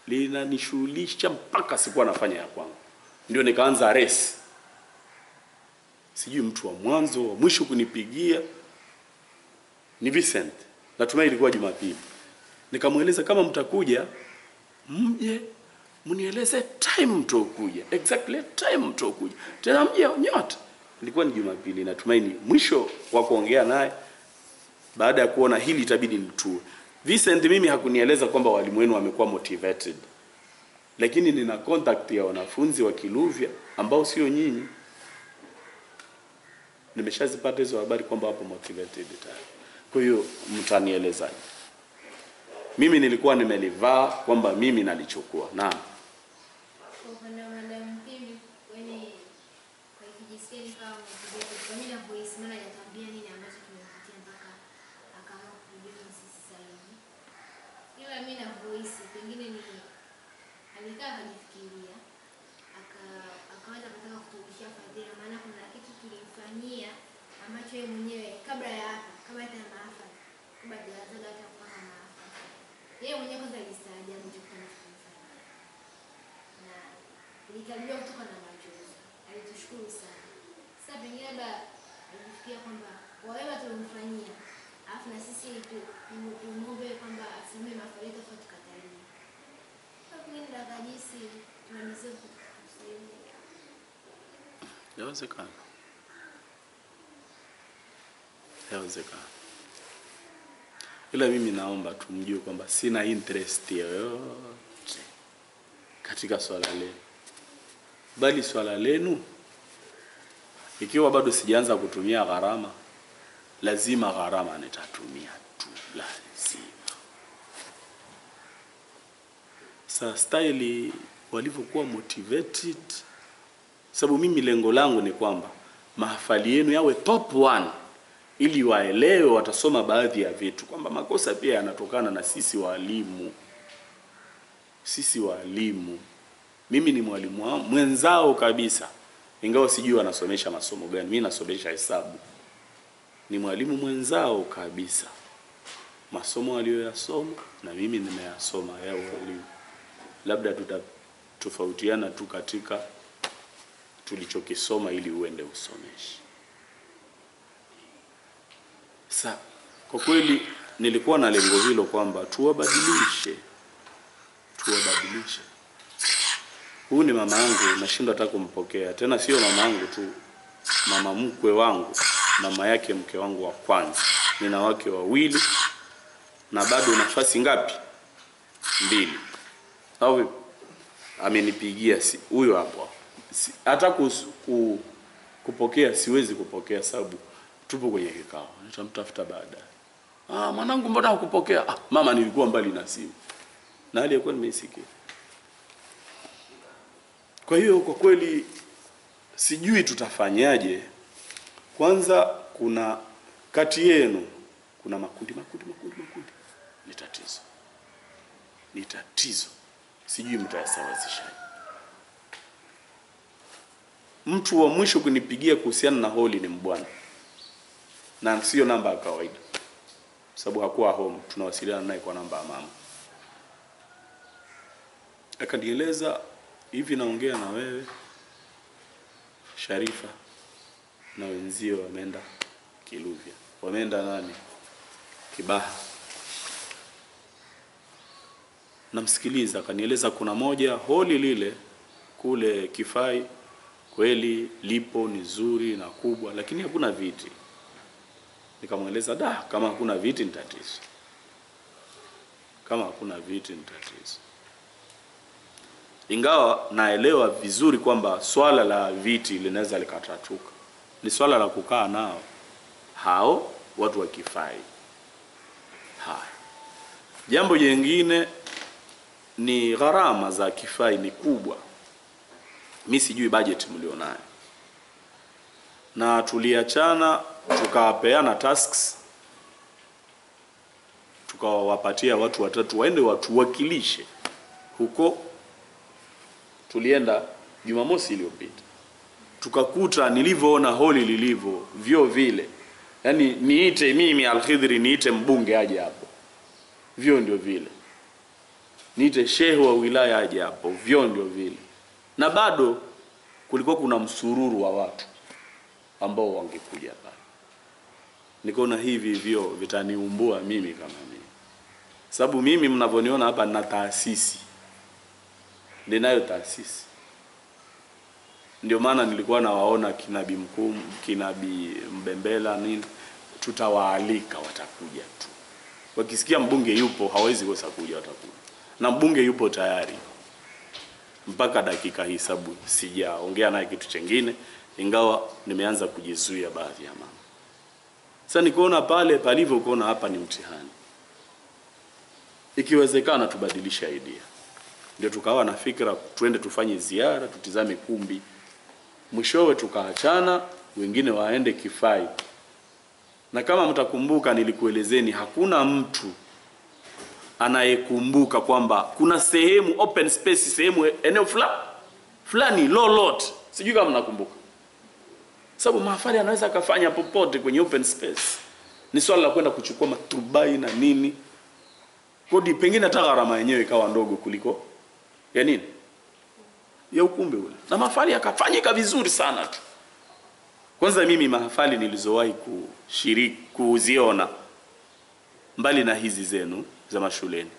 A: linanishughulisha mpaka sikuwa nafanya ya kwangu. Ndio nikaanza race. Sijui mtu wa mwanzo wa mwisho kunipigia ni Vincent. Natumai ilikuwa Jumapili. Nikamueleza kama mtakuja mje mnieleze time mtokuja. Exactly time mtokuja. Tena mje nyote. Ilikuwa ni Jumapili, natumaini mwisho wa kuongea naye baada ya kuona hili itabidi nitue. Vincent mimi hakunieleza kwamba walimu wenu wamekuwa motivated. Lakini nina contact ya wanafunzi wa Kiluvya ambao sio nyinyi. Nimeshazipata hizo habari kwamba wapo motivated tayari. Kwa hiyo mtanielezaje? Mimi nilikuwa nimelivaa kwamba mimi nalichukua. Naam.
C: Alikaa akajifikiria, akaanza kutaka kuturudishia fadhila, maana kuna kitu tulimfanyia ambacho yeye mwenyewe kabla ya hapa, kabla hata maafa, kabla hajaanza hata kupanga maafa. Yeye mwenyewe kwanza alistaajabu chokana kufanya. Na nikaribia kutoka na machozi. Alitushukuru sana. Sasa pengine labda alifikiria kwamba wao tulimfanyia, alafu na sisi tumuombe kwamba asimame maafa yetu kwa tukatalie.
A: Yawezekana. Ila mimi naomba tumjue kwamba sina interest yoyote katika swala lenu. Bali swala lenu ikiwa bado sijaanza kutumia gharama, lazima gharama nitatumia tu, lazima. Sa style walivyokuwa motivated, sababu mimi lengo langu ni kwamba mahafali yenu yawe top 1 ili waelewe, watasoma baadhi ya vitu kwamba makosa pia yanatokana na sisi walimu. Sisi walimu, mimi ni mwalimu wao mwenzao kabisa, ingawa sijui wanasomesha masomo gani. Mimi nasomesha hesabu. Ni mwalimu mwenzao kabisa. Masomo aliyoyasoma na mimi nimeyasoma yao walimu. Labda tutatofautiana tu katika tulichokisoma ili uende usomeshi. Sasa kwa kweli nilikuwa na lengo hilo kwamba tuwabadilishe. Huyu ni mama yangu, nashindwa hata kumpokea. Tena sio mama yangu tu, mama mkwe wangu, mama yake mke wangu wa kwanza. Nina wake wawili na bado nafasi ngapi? 2. Au amenipigia si huyo hapo. Hata kupokea siwezi kupokea sababu tupo kwenye kikao. Nitamtafuta baadaye. Mwanangu mbona hukupokea? Mama nilikuwa mbali na simu. Na aliyekuwa nimeisikia. Kwa hiyo kwa kweli sijui tutafanyaje. Kwanza kuna kati yenu kuna makundi. Ni tatizo. Sijui mtayasawazisha. Mtu wa mwisho kunipigia kuhusiana na holi ni mbwana. Na sio namba ya kawaida. Sababu hakuwa home, tunawasiliana naye kwa namba ya mama. Akanieleza hivi, naongea na wewe Sharifa na wenzio wameenda Kiluvya. Wameenda nani? Kibaha. Namsikiliza, akanieleza kuna moja holi lile kule Kifai kweli lipo, ni zuri na kubwa, lakini hakuna viti. Nikamweleza kama hakuna viti ni tatizo. Kama hakuna viti ni tatizo. Ingawa naelewa vizuri kwamba swala la viti linaweza likatatuka. Ni swala la kukaa nao hao watu wa Kifai. Haya. Jambo jingine ni gharama za Kifai ni kubwa. Mimi sijui budget mlionayo. Na tuliachana tukapeana tasks, tukawapatia watu watatu waende watuwakilishe huko. Tulienda Jumamosi iliyopita, tukakuta nilivyoona holi lilivyo, vyo vile, yani niite mimi Al-Khidri niite mbunge aje hapo, vyo ndio vile, niite shehe wa wilaya aje hapo, vyo ndio vile. Na bado kulikuwa kuna msururu wa watu ambao wangekuja hapa. Nikaona hivi vyo vitaniumbua mimi kama mimi. Sababu mimi mnavyoniona hapa na taasisi. Ninayo taasisi. Ndio maana nilikuwa nawaona kinabii mkuu, kinabii Mbembela nini, tutawaalika watakuja tu. Wakisikia mbunge yupo hawezi kosa kuja, watakuja. Na mbunge yupo tayari. Mpaka dakika hii sababu sijaongea naye kitu kingine, ingawa nimeanza kujizuia baadhi ya mambo. Sasa nikaona pale palivyo kuona hapa ni mtihani. Ikiwezekana tubadilisha idea. Ndio tukawa na fikra tuende tufanye ziara, tutizame kumbi. Mwishowe tukaachana, wengine waende Kifai. Na kama mtakumbuka nilikuelezeni hakuna mtu anayekumbuka kwamba kuna sehemu open space, sehemu eneo fulani lot. Sijui kama mnakumbuka. Sababu mahafali anaweza akafanya popote kwenye open space. Ni swala la kwenda kuchukua maturubai na nini. Kodi pengine hata gharama yenyewe ikawa ndogo kuliko ya nini? Ya ukumbi ule. Na mahafali yakafanyika vizuri sana tu. Kwanza mimi mahafali nilizowahi kushiriki kuziona mbali na hizi zenu za mashuleni,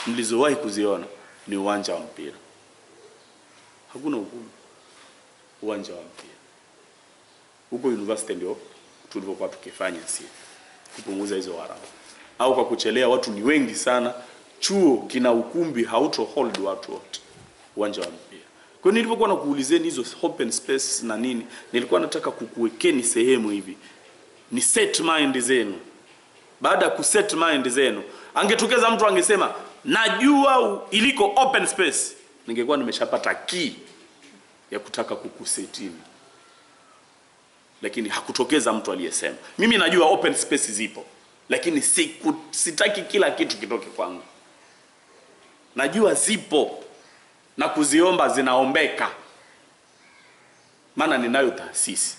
A: nilizowahi kuziona ni uwanja wa mpira. Hakuna ukumbi. Uwanja wa mpira. Huko university ndio tulivyokuwa tukifanya sisi kupunguza hizo gharama. Au kwa kuchelea watu ni wengi sana, chuo kina ukumbi hauto hold watu wote. Uwanja wa mpira. Kwa hiyo nilipokuwa nakuulizeni hizo open space na nini, nilikuwa nataka kukuwekeni sehemu hivi. Ni set mind zenu. Baada ya kuset mind zenu, angetokeza mtu angesema najua iliko open space, ningekuwa nimeshapata key ya kutaka kukusetini. Lakini hakutokeza mtu aliyesema mimi najua open space zipo, lakini sitaki kila kitu kitoke kwangu. Najua zipo na kuziomba zinaombeka, maana ninayo taasisi,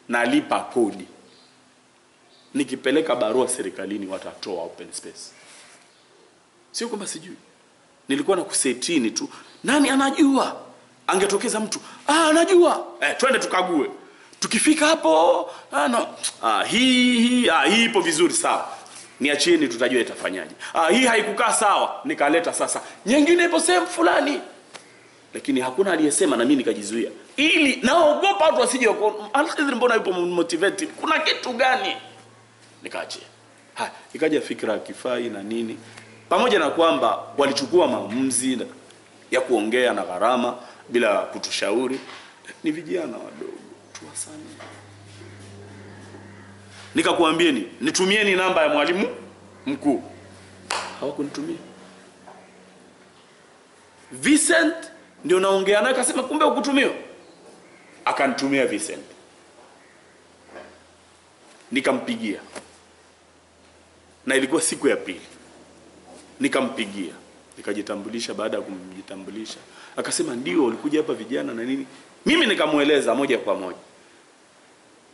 A: nalipa kodi. Nikipeleka barua serikalini watatoa open space. Sio kwamba sijui. Nilikuwa na kusetini tu. Nani anajua? Angetokeza mtu, anajua. Twende tukague. Tukifika hapo, hii ipo vizuri sawa. Niachieni tutajua itafanyaje. Hii haikukaa sawa, nikaleta sasa. Nyingine ipo sehemu fulani. Lakini hakuna aliyesema na mimi nikajizuia. Ili naogopa watu wasije wako, Al-Khidri mbona yupo motivated? Kuna kitu gani? Nikaachia. Ikaja fikra ya Kifai na nini. Pamoja na kwamba walichukua maamuzi ya kuongea na gharama bila kutushauri, ni vijana wadogo tuwasani. Nikakuambieni nitumieni namba ya mwalimu mkuu, hawakunitumia. Vincent ndio naongea naye, akasema kumbe ukutumia. Akanitumia Vincent. Nikampigia. Na ilikuwa siku ya pili. Nikampigia. Nikajitambulisha. Baada ya kumjitambulisha akasema ndio ulikuja hapa vijana na nini. Mimi nikamueleza moja kwa moja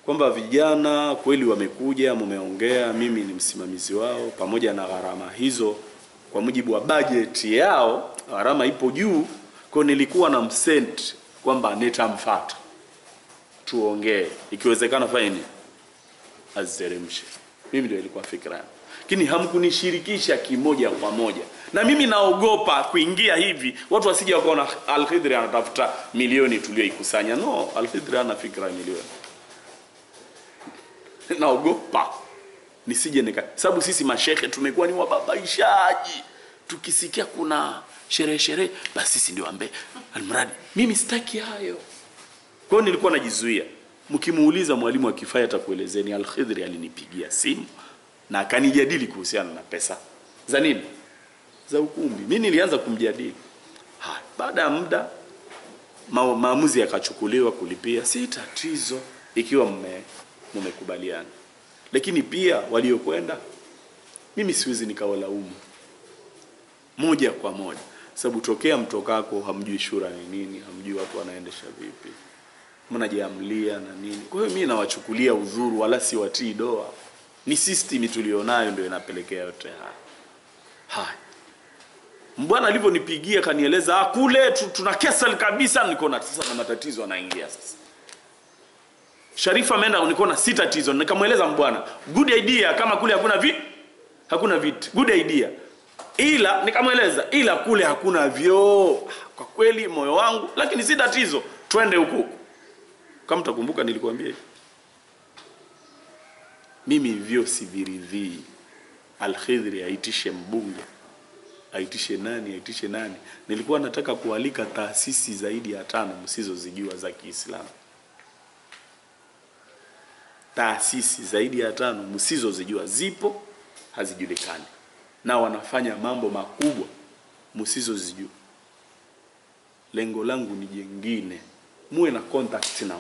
A: kwamba vijana kweli wamekuja, mumeongea, mimi ni msimamizi wao, pamoja na gharama hizo kwa mujibu wa budget yao gharama ipo juu. Kwa nilikuwa na msent kwamba nitamfuata tuongee, ikiwezekana fanye azeremshe. Mimi ndio ilikuwa fikra yangu. Lakini hamkunishirikisha kimoja kwa moja. Na mimi naogopa kuingia hivi watu wasije wakaona Al-Khidri anatafuta milioni tuliyoikusanya. No, Al-Khidri ana fikra milioni. naogopa nisije sababu sisi mashehe tumekuwa ni wababaishaji. Tukisikia kuna sherehe basi sisi ndio ambe almradi. Mimi sitaki hayo. Kwa hiyo nilikuwa najizuia. Mkimuuliza mwalimu akifaya atakuelezeni Al-Khidri alinipigia simu na akanijadili kuhusiana na pesa za nini, za ukumbi. Mimi nilianza kumjadili. Baada ya muda maamuzi yakachukuliwa kulipia. Si tatizo ikiwa mmekubaliana. Lakini pia waliokwenda mimi siwezi nikawalaumu moja kwa moja, sababu tokea mtokako hamjui shura ni nini, hamjui watu wanaendesha vipi, mnajiamlia na nini. Kwa hiyo mimi nawachukulia udhuru wala si watii doa. Ni system tulionayo ndio inapelekea yote haya. Mbwana alivyonipigia kanieleza kule tuna kesel kabisa, niko na sasa na matatizo anaingia sasa. Sharifa ameenda niko na si tatizo, nikamueleza mbwana good idea kama kule hakuna viti good idea. Ila nikamueleza ila kule hakuna vyoo. Kwa kweli moyo wangu, lakini si tatizo twende huko. Kama mtakumbuka nilikwambia mimi vyoo siviridhii. Al-Khidri aitishe mbunge, aitishe nani. Nilikuwa nataka kualika taasisi zaidi ya 5 msizozijua za Kiislamu. Taasisi zaidi ya 5 msizozijua, zipo hazijulikani na wanafanya mambo makubwa msizozijua. Lengo langu ni jingine, muwe na contact na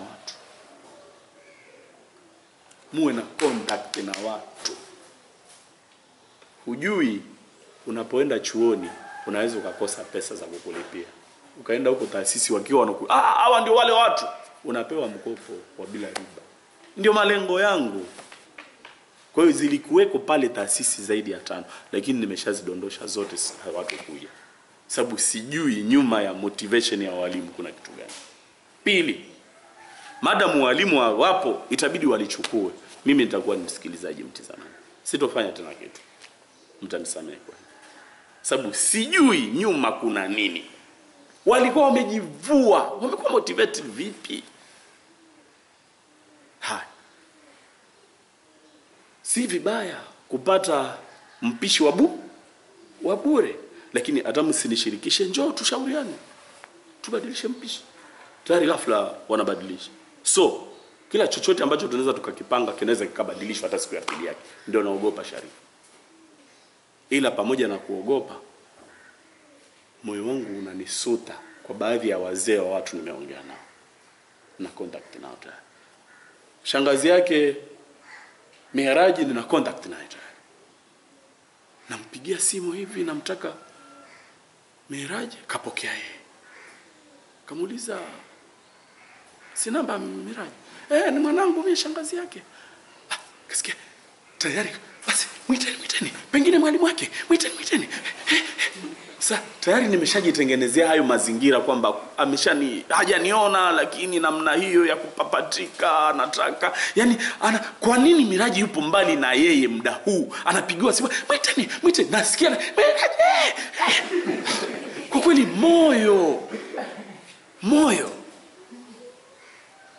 A: watu. Hujui unapoenda chuoni unaweza ukakosa pesa za kukulipia. Ukaenda huko taasisi wakiwa hawa ndio wale watu, unapewa mkopo wa bila riba. Ndio malengo yangu. Kwa hiyo zilikuweko pale taasisi zaidi ya 5, lakini nimeshazidondosha zote watu kuja. Sababu sijui nyuma ya motivation ya walimu kuna kitu gani. Pili, madamu walimu wapo itabidi walichukue. Mimi nitakuwa ni msikilizaji mtizamaji. Sitofanya tena kitu. Mtanisamehe kwa hiyo. Sababu sijui nyuma kuna nini. Walikuwa wamejivua, wamekuwa motivated vipi? Si vibaya kupata mpishi wa bure, lakini hata msinishirikishe, njoo tushauriane tubadilishe mpishi. Tayari ghafla wanabadilisha. So kila chochote ambacho tunaweza tukakipanga kinaweza kikabadilishwa hata siku ya pili yake. Ndio naogopa Sharifa. Ila pamoja na kuogopa, moyo wangu unanisuta kwa baadhi ya wazee wa watu nimeongea nao na contact nao tayari. Shangazi yake Miharaji nina contact naye tayari. Nampigia simu hivi namtaka Miharaji, kapokea yeye. Kamuuliza si namba Miharaji? Ni mwanangu mimi shangazi yake. Kasikia tayari basi mwiteni. Pengine mwalimu wake mwiteni. Sasa tayari nimeshajitengenezea hayo mazingira kwamba hajaniona, lakini namna hiyo ya kupapatika anataka. Yani kwa nini Miraji yupo mbali na yeye muda huu? Anapigiwa simu, mwiteni. Nasikia kwa kweli moyo.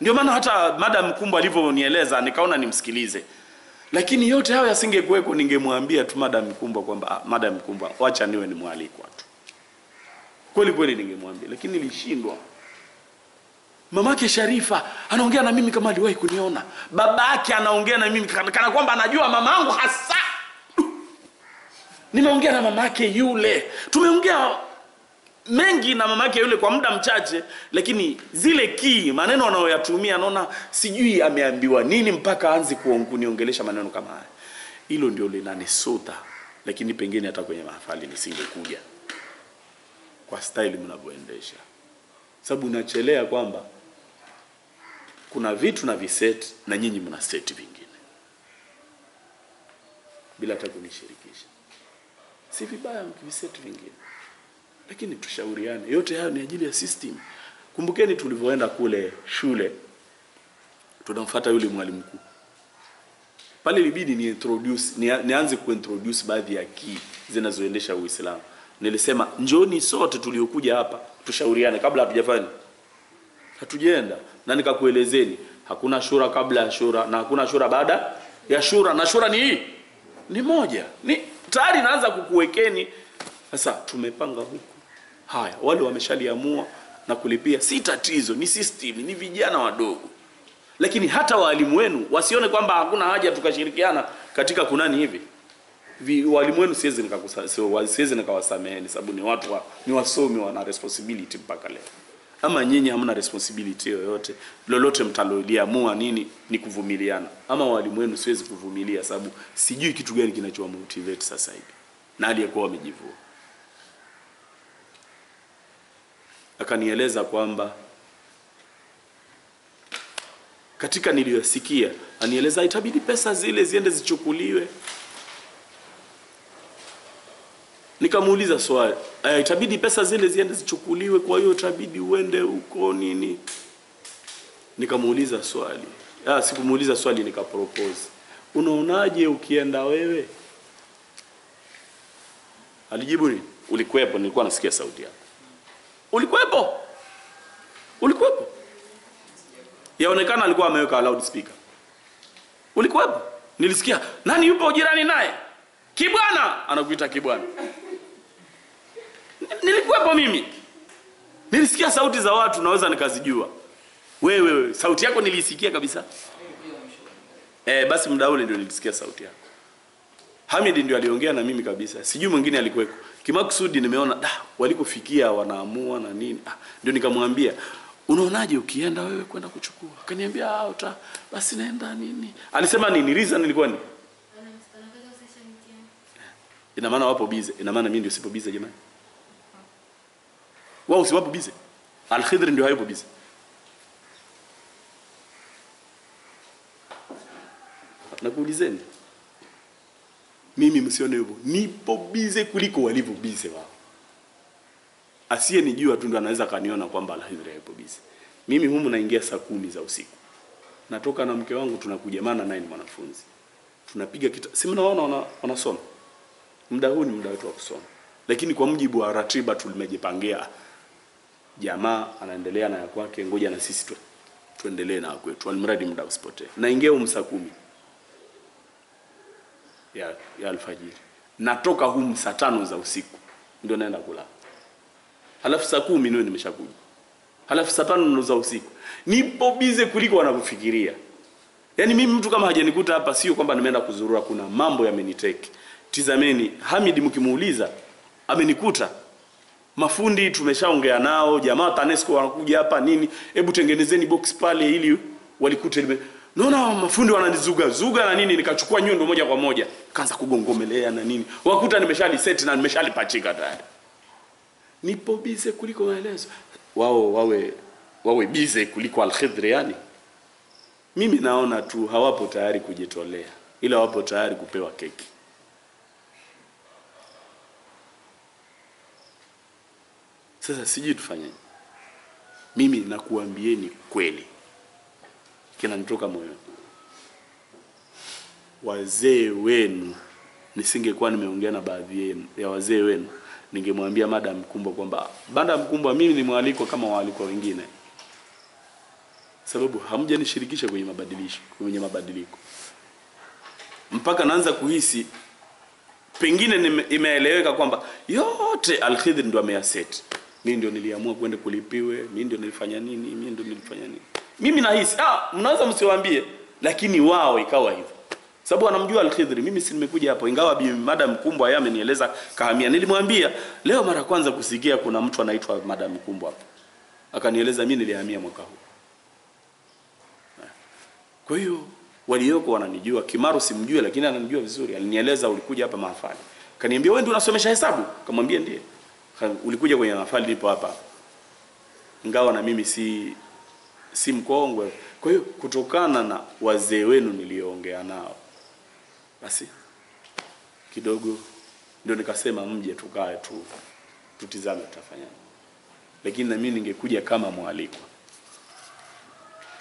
A: Ndio maana hata Madam Kumbo alivyonieleza nikaona nimsikilize. Lakini yote hayo yasingekuweko ningemwambia tu Madam Kumbo kwamba Madam Kumbo acha niwe ni mwalikwa tu. Kweli ningemwambia, lakini nilishindwa. Mamake Sharifa anaongea na mimi kama aliwahi kuniona. Babake anaongea na mimi kana kwamba anajua mamangu hasa. Nimeongea na mamake yule. Tumeongea mengi na mamake yule kwa muda mchache, lakini zile maneno anayoyatumia naona sijui ameambiwa nini mpaka aanze kuniongelesha maneno kama haya. Hilo ndio linanisota, lakini pengine hata kwenye mahafali nisingekuja kwa style mnavyoendesha. Sababu nachelea kwamba kuna vitu na viset na nyinyi mna set vingine bila hata kunishirikisha. Si vibaya mkiviset vingine, lakini tushauriane. Yote hayo ni ajili ya system. Kumbukeni tulivyoenda kule shule tunamfuata yule mwalimu mkuu. Pale ilibidi nianze kuintroduce baadhi ya zinazoendesha Uislamu. Nilisema njoni sote tuliokuja hapa tushauriane kabla hatujaenda. Na nikakuelezeni hakuna shura kabla ya shura na hakuna shura baada ya shura, na shura ni hii ni moja, ni tayari naanza kukuwekeni. Sasa tumepanga huku, haya wale wameshaliamua na kulipia, si tatizo, ni system, ni vijana wadogo. Lakini hata walimu wenu wasione kwamba hakuna haja tukashirikiana katika kunani hivi. Walimu wenu siwezi nikawasameheni, sababu ni watu ni wasomi, wana responsibility mpaka leo. Ama nyinyi hamna responsibility yoyote, lolote mtaloliamua nini ni kuvumiliana. Ama walimu wenu siwezi kuvumilia, sababu sijui kitu gani kinachowa motivate sasa hivi na aliyekuwa amejivua. Akanieleza kwamba katika niliyosikia, anieleza itabidi pesa zile ziende zichukuliwe. Nikamuuliza swali, itabidi pesa zile ziende zichukuliwe, kwa hiyo itabidi uende huko nini? Nikamuuliza swali. Sikumuuliza swali, nikapropose. Unaonaje ukienda wewe? Alijibu nini? Ulikuwepo, nilikuwa nasikia sauti yako. Ulikuwepo? Ulikuwepo? Yaonekana alikuwa ameweka loudspeaker. Ulikuwepo? Nilisikia, nani yupo jirani naye? Kibwana, anakuita Kibwana. Nilikuwepo mimi. Nilisikia sauti za watu, naweza nikazijua. Wewe sauti yako nilisikia kabisa. Basi muda ule ndio nilisikia sauti yako. Hamid ndio aliongea na mimi kabisa. Sijui mwingine alikuweko. Kimakusudi nimeona walikofikia wanaamua na nini. Ndio nikamwambia, unaonaje ukienda wewe kwenda kuchukua? Akaniambia basi naenda nini? Alisema nini? Reason ilikuwa ni ina maana wapo busy. Ina maana mimi ndio sipo busy jamani? Wao si wapo busy? Al-Khidr ndio hayupo busy. Nakuulizeni. Mimi msione hivyo. Nipo busy kuliko walivyo busy wao. Asiye nijua tu ndo anaweza kaniona kwamba Al-Khidr hayupo busy. Mimi humu naingia saa 10 za usiku. Natoka na mke wangu tunakuja, maana naye ni mwanafunzi. Tunapiga si mnaona wanasoma. Muda huu ni muda wetu wa kusoma. Lakini kwa mujibu wa ratiba tulimejipangia, jamaa anaendelea na yako yake, ngoja na sisi tuendelee na kwetu. Almradi muda usipotee. Naingia saa 10 ya alfajiri. Natoka humu saa 5 za usiku ndio naenda kulala. Halafu saa 10 ndio nimeshakuja. Halafu saa 5 za usiku. Nipo busy kuliko wanavyofikiria. Yaani mimi mtu kama hajanikuta hapa sio kwamba nimeenda kuzurura, kuna mambo yameniteke. Tizameni, Hamid mkimuuliza amenikuta. Mafundi tumeshaongea nao, jamaa TANESCO wanakuja hapa nini? Hebu tengenezeni box pale ili walikute. Naona mafundi wananizuga na nini, nikachukua nyundo moja kwa moja, kaanza kugongomelea na nini. Wakuta nimeshali set na nimeshalipachika tayari. Nipo busy kuliko maelezo. Wawe busy kuliko Al-Khidr yani. Mimi naona tu hawapo tayari kujitolea, ila wapo tayari kupewa keki. Sasa siji tufanyaje? Mimi nakuambieni kweli, kinanitoka moyo. Wazee wenu, nisingekuwa nimeongea na baadhi ya wazee wenu, ningemwambia Madam Mkumbwa kwamba Madam Mkumbwa mimi ni mwaliko kama waaliko wengine. Sababu hamjanishirikisha kwenye mabadiliko. Mpaka naanza kuhisi pengine imeeleweka kwamba yote Al-Khidr ndio ameyaset. Mimi ndio niliamua kwenda kulipiwe, mimi ndio nilifanya nini. Mimi nahisi mnaweza msiwaambie, lakini wao ikawa hivyo. Sababu anamjua Al-Khidr, mimi si nimekuja hapo, ingawa Madam Mkumbwa yeye amenieleza kahamia. Nilimwambia leo mara kwanza kusikia kuna mtu anaitwa Madam Mkumbwa hapo. Akanieleza mimi nilihamia mwaka huu. Kwa hiyo walioko wananijua, Kimaru simjui lakini ananijua vizuri. Alinieleza ulikuja hapa mahafali. Kaniambia wewe ndio unasomesha hesabu? Kamwambia ndiye. Ulikuja kwenye mahafali nipo hapa. Ingawa na mimi si mkongwe. Kwa hiyo kutokana na wazee wenu nilioongea nao, basi kidogo ndio nikasema mje tukae tutizame tutafanya. Lakini na mimi ningekuja kama mwaliko.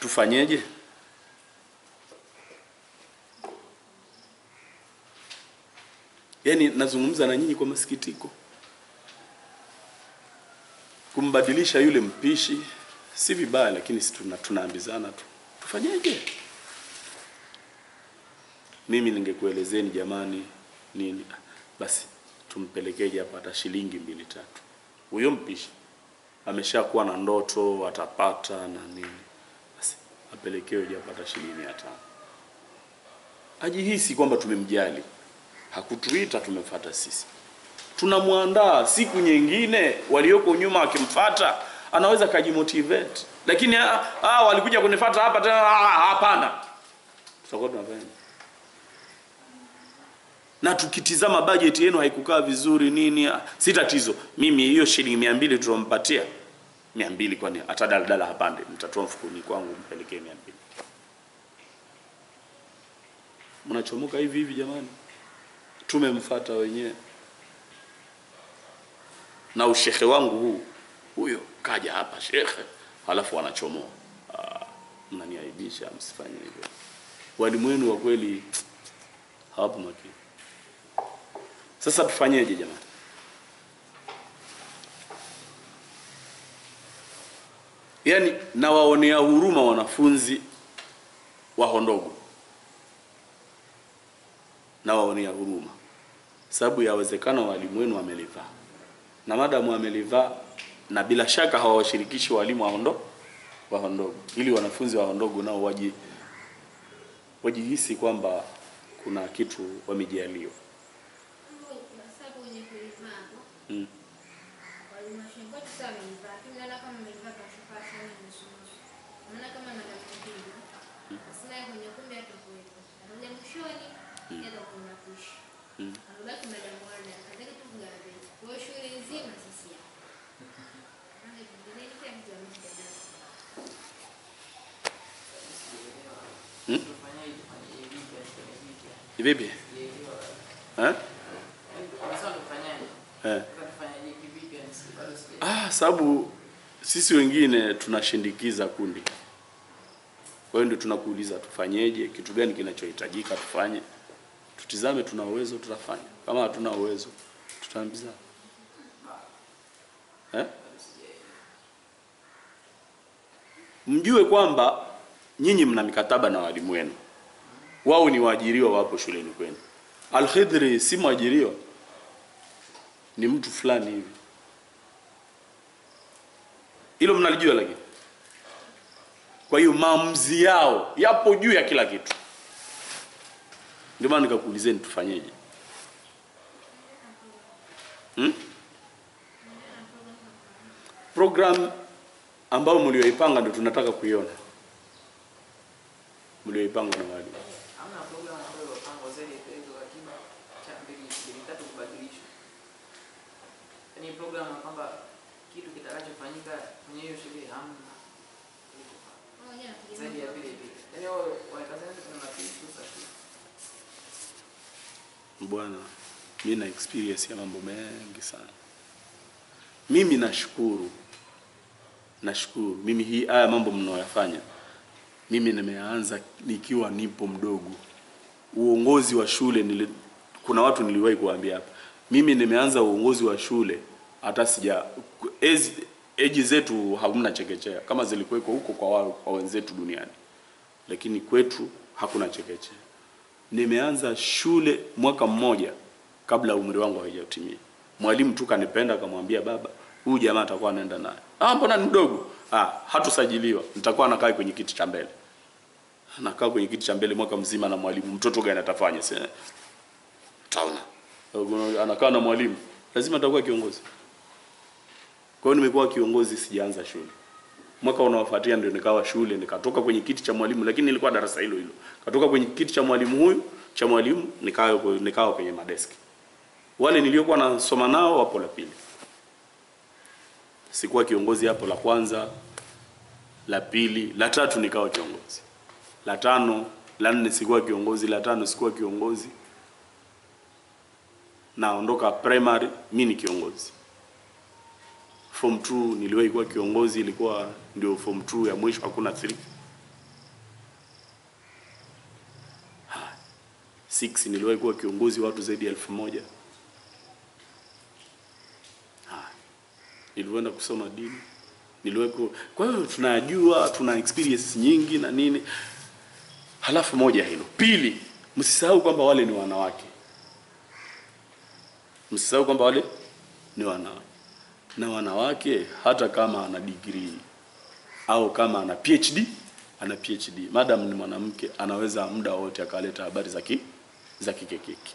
A: Tufanyeje? Yaani nazungumza na nyinyi kwa masikitiko. Kumbadilisha yule mpishi si vibaya, lakini tunaambizana tu. Tufanyeje? Mimi ningekuelezeni jamani nini, basi tumpelekeje hapa hata shilingi 2-3. Huyo mpishi ameshakuwa na ndoto atapata na nini, basi apelekewe hapa hata shilingi 500. Ajihisi kwamba tumemjali. Hakutuita, tumemfuata sisi. Tunamuandaa siku nyingine walioko nyuma wakimfuata anaweza kujimotivate. Lakini walikuja kunifuata hapa tena hapana. Tutakuwa tunafanya. Na tukitizama budget yenu haikukaa vizuri nini, si tatizo. Mimi hiyo shilingi 200 tulompatia 200, kwani hata daladala hapande, mtatoa mfukoni kwangu mpelekee 200. Mnachomoka hivi hivi jamani. Tumemfuata wenyewe. Na ushehe wangu huyo kaja hapa shekhe, halafu wanachomoa. Mnaniaibisha, msifanye hivyo. Walimu wenu wa kweli hawapo makini. Sasa tufanyeje jamani? Yaani nawaonea huruma wanafunzi wa Hondogo. Nawaonea huruma. Sababu yawezekana walimu wenu wamelivaa. Na madamu wamelivaa, na bila shaka hawashirikishi walimu wa Hondogo, ili wanafunzi wa Hondogo nao wajihisi kwamba kuna kitu wamejaliwa. Vipi? Sababu sisi wengine tunashindikiza kundi. Kwa hiyo ndio tunakuuliza tufanyeje, kitu gani kinachohitajika tufanye. Tutizame tuna uwezo tutafanya. Kama hatuna uwezo tutaambizana. Mjue kwamba nyinyi mna mikataba na walimu wenu. Wao ni waajiriwa wapo shuleni kwenu. Al-Khidri si mwajiriwa, ni mtu fulani hivi. Hilo mnalijua lakini. Kwa hiyo maamuzi yao yapo juu ya kila kitu. Ndio maana nikakuulizeni tufanyeje. Program ambao mlioipanga ndio tunataka kuiona. Mlioipanga na walimu.
D: Hamna program ambayo pango zaidi ya ratiba cha 2-3 kubadilishwa. Ni program kwamba kitu kitakachofanyika kwenye hiyo shule hamna. Zaidi ya vile. Yaani wakazana kuna mapishi safi.
A: Bwana, mimi na experience ya mambo mengi sana. Mimi nashukuru. Mimi haya mambo mnaoyafanya. Mimi nimeanza nikiwa nipo mdogo. Uongozi wa shule kuna watu niliwahi kuambia hapa. Mimi nimeanza uongozi wa shule hata age zetu hamna chekechea kama zilikuweko huko kwa wenzetu duniani. Lakini kwetu hakuna chekechea. Nimeanza shule mwaka mmoja kabla umri wangu haujatimia. Mwalimu tu kanipenda akamwambia baba, huyu jamaa atakuwa anaenda naye. Mbona ni mdogo? Hatusajiliwa. Nitakuwa nakaa kwenye kiti cha mbele. Nakaa kwenye kiti cha mbele mwaka mzima na mwalimu. Mtoto gani atafanya? Taona. Anakaa na mwalimu. Lazima atakuwa kiongozi. Kwa hiyo nimekuwa kiongozi sijaanza shule. Mwaka unaofuatia ndio nikawa shule, nikatoka kwenye kiti cha mwalimu, lakini nilikuwa darasa hilo. Katoka kwenye kiti cha mwalimu nikawa kwenye madeski. Wale niliokuwa nasoma nao wapo la pili. Sikuwa kiongozi hapo la kwanza, la pili, la tatu nikawa kiongozi. La tano, la nne sikuwa kiongozi, la tano sikuwa kiongozi. Naondoka primary, mimi ni kiongozi. Form 2 niliwahi kuwa kiongozi, ilikuwa ndio form 2 ya mwisho, hakuna 3. 6 niliwahi kuwa kiongozi watu zaidi ya 1000. Nilienda kusoma dini. niliweko. Kwa hiyo tunajua, tuna experience nyingi na nini. Halafu moja hilo. Pili, msisahau kwamba wale ni wanawake. Msisahau kwamba wale ni wanawake. Na wanawake hata kama ana degree au kama ana PhD, madam ni mwanamke, anaweza muda wote akaleta habari za kikekeki.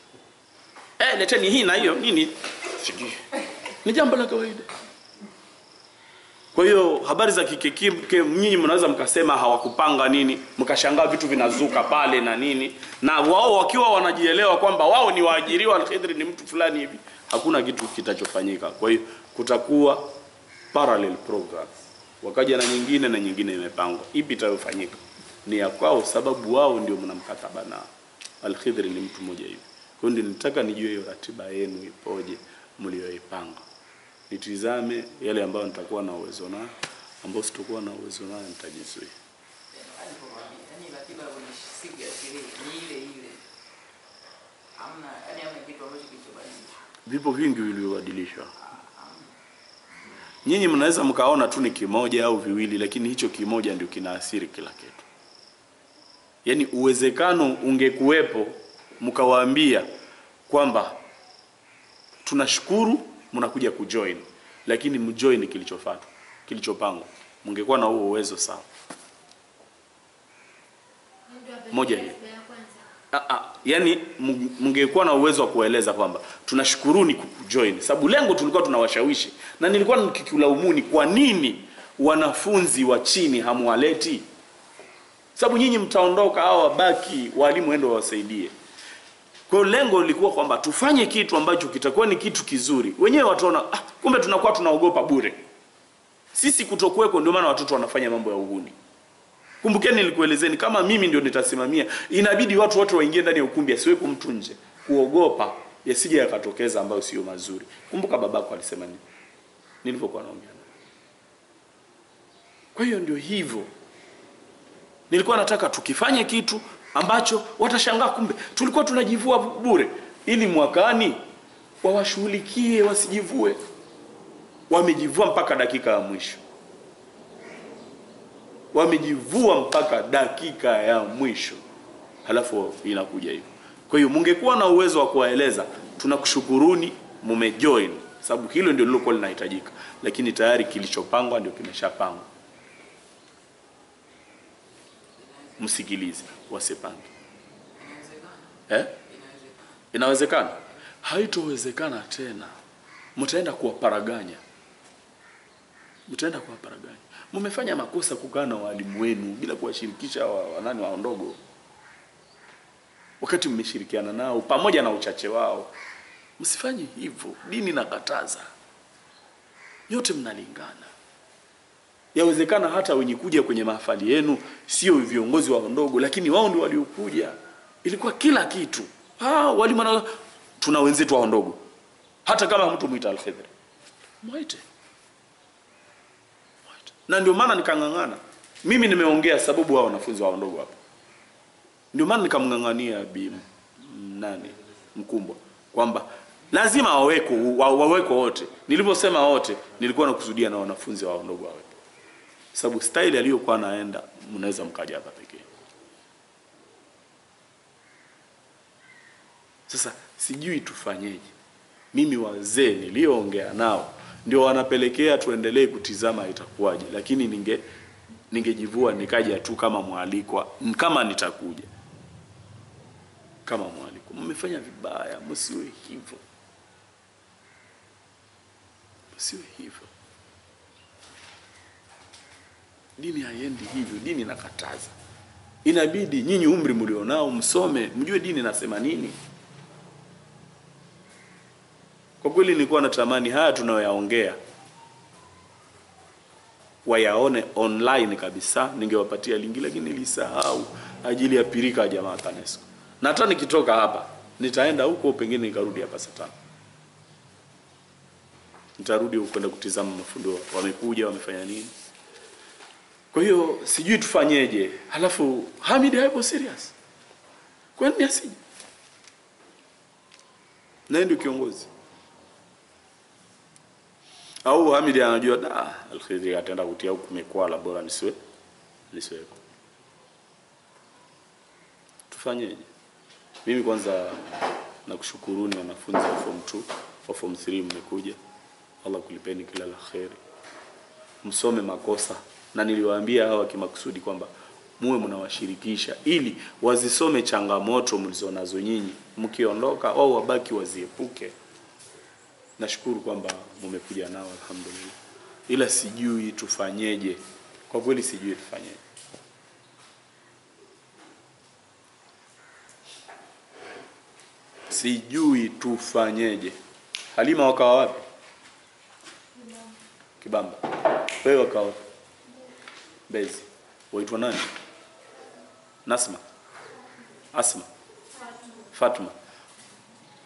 A: Leteni hii na hiyo nini? Ni jambo la kawaida. Kwa hiyo habari za kikekeki nyinyi mnaweza mkasema hawakupanga nini, mkashangaa vitu vinazuka pale na nini, na wao wakiwa wanajielewa kwamba wao ni waajiriwa, Al-Khidri ni mtu fulani hivi, hakuna kitu kitachofanyika. Kwa hiyo kutakuwa parallel programs, wakaja na nyingine imepangwa. Ipi itayofanyika ni ya kwao, sababu wao ndio mna mkataba nao. Al-Khidri ni mtu mmoja hivi. Kwa hiyo nitaka nijue hiyo ratiba yenu ipoje mlioipanga. Nitizame yale ambayo nitakuwa na uwezo nayo, ambao sitakuwa na uwezo nayo nitajizuia.
D: Yaani ratiba ya siku ya sherehe ni ile ile. Hamna kitu ambacho kilichobadilishwa.
A: Vipo vingi vilivyobadilishwa. Nyinyi mnaweza mkaona tu ni kimoja au viwili, lakini hicho kimoja ndio kinaathiri kila kitu. Yaani uwezekano ungekuwepo mkawaambia kwamba tunashukuru mnakuja kujoin, lakini mjoin kilichofuata, kilichopangwa, mngekuwa na huo uwezo sawa. Moja hiyo. Yaani mngekuwa na uwezo wa kueleza kwamba tunashukuruni kujoin, sababu lengo tulikuwa tunawashawishi, na nilikuwa nikikulaumuni kwa nini wanafunzi wa chini hamwaleti, sababu nyinyi mtaondoka au wabaki walimu endo wasaidie. Kwa lengo lilikuwa kwamba tufanye kitu ambacho kitakuwa ni kitu kizuri. Wenyewe wataona kumbe tunakuwa tunaogopa bure. Sisi kutokuweko ndio maana watoto wanafanya mambo ya uhuni. Kumbukeni nilikuelezeni kama mimi ndio nitasimamia, inabidi watu wote waingie ndani ya ukumbi, asiwepo mtu nje, kuogopa yasije yakatokeza ambayo sio mazuri. Kumbuka babako alisema nini nilipokuwa naongea. Kwa hiyo ndio hivyo. Nilikuwa nataka tukifanye kitu ambacho watashangaa kumbe tulikuwa tunajivua bure, ili mwakani wawashughulikie wasijivue. Wamejivua mpaka dakika ya mwisho. Wamejivua mpaka dakika ya mwisho. Halafu inakuja hivyo. Kwa hiyo mungekuwa na uwezo wa kuwaeleza tunakushukuruni mumejoin, sababu hilo ndio lilokuwa linahitajika, lakini tayari kilichopangwa ndio kimeshapangwa. Msikilize, wasipange. Inawezekana? Haitowezekana tena. Mtaenda kuwaparaganya. Mmefanya makosa kukaa na walimu wenu bila kuwashirikisha wanani wa ndogo, wakati mmeshirikiana nao pamoja na uchache wao. Msifanye hivyo, dini nakataza. Yote mnalingana. Yawezekana hata wenye kuja kwenye mahafali yenu sio viongozi wa ndogo, lakini wao ndio waliokuja. Ilikuwa kila kitu. Walimu tuna wenzetu wa ndogo. Hata kama mtu muita Al-Khidri, muite. Na ndio maana nikangangana. Mimi nimeongea sababu hao wanafunzi wa ndogo hapa. Ndio maana nikamngangania Mkumbwa kwamba lazima waweko wote. Niliposema wote nilikuwa nakusudia na wanafunzi wa ndogo wawepo. Sababu style aliyokuwa naenda mnaweza mkaja hapa pekee. Sasa sijui tufanyeje. Mimi wazee nilioongea nao ndio wanapelekea tuendelee kutizama itakuwaje, lakini ningejivua nikaja tu kama mwalikwa, kama nitakuja kama mwalikwa. Mmefanya vibaya, msiwe hivyo. Msiwe hivyo. Dini haiendi hivyo, dini inakataza. Inabidi nyinyi umri mlionao msome, mjue dini nasema nini. Kwa kweli nilikuwa natamani haya tunayoyaongea wayaone online kabisa, ningewapatia linki, lakini nilisahau ajili ya pirika ya jamaa TANESCO. Na hata nikitoka hapa nitaenda huko, pengine nikarudi hapa saa 5. Nitarudi huko kwenda kutizama mafundo wamekuja wamefanya nini. Kwa hiyo sijui tufanyeje. Halafu Hamid hapo serious. Kwa nini asije? Na ndio kiongozi. Au Hamid anajua Al-Khidri ataenda kutia huku mekwala, bora nisiwe. Tufanyeje? Mimi kwanza nakushukuruni wanafunzi wa form 2, wa form 3 mmekuja. Allah kulipeni kila la kheri. Msome makosa, na niliwaambia hawa kimakusudi kwamba muwe mnawashirikisha ili wazisome changamoto mlizonazo nyinyi, mkiondoka au wabaki waziepuke. Nashukuru kwamba mmekuja nao, alhamdulillah. Ila sijui tufanyeje. Kwa kweli sijui tufanyeje. Sijui tufanyeje. Halima wakawa wapi? Kibamba. Wewe wakawa wapi? Mbezi. Waitwa nani? Nasma. Asma. Fatma.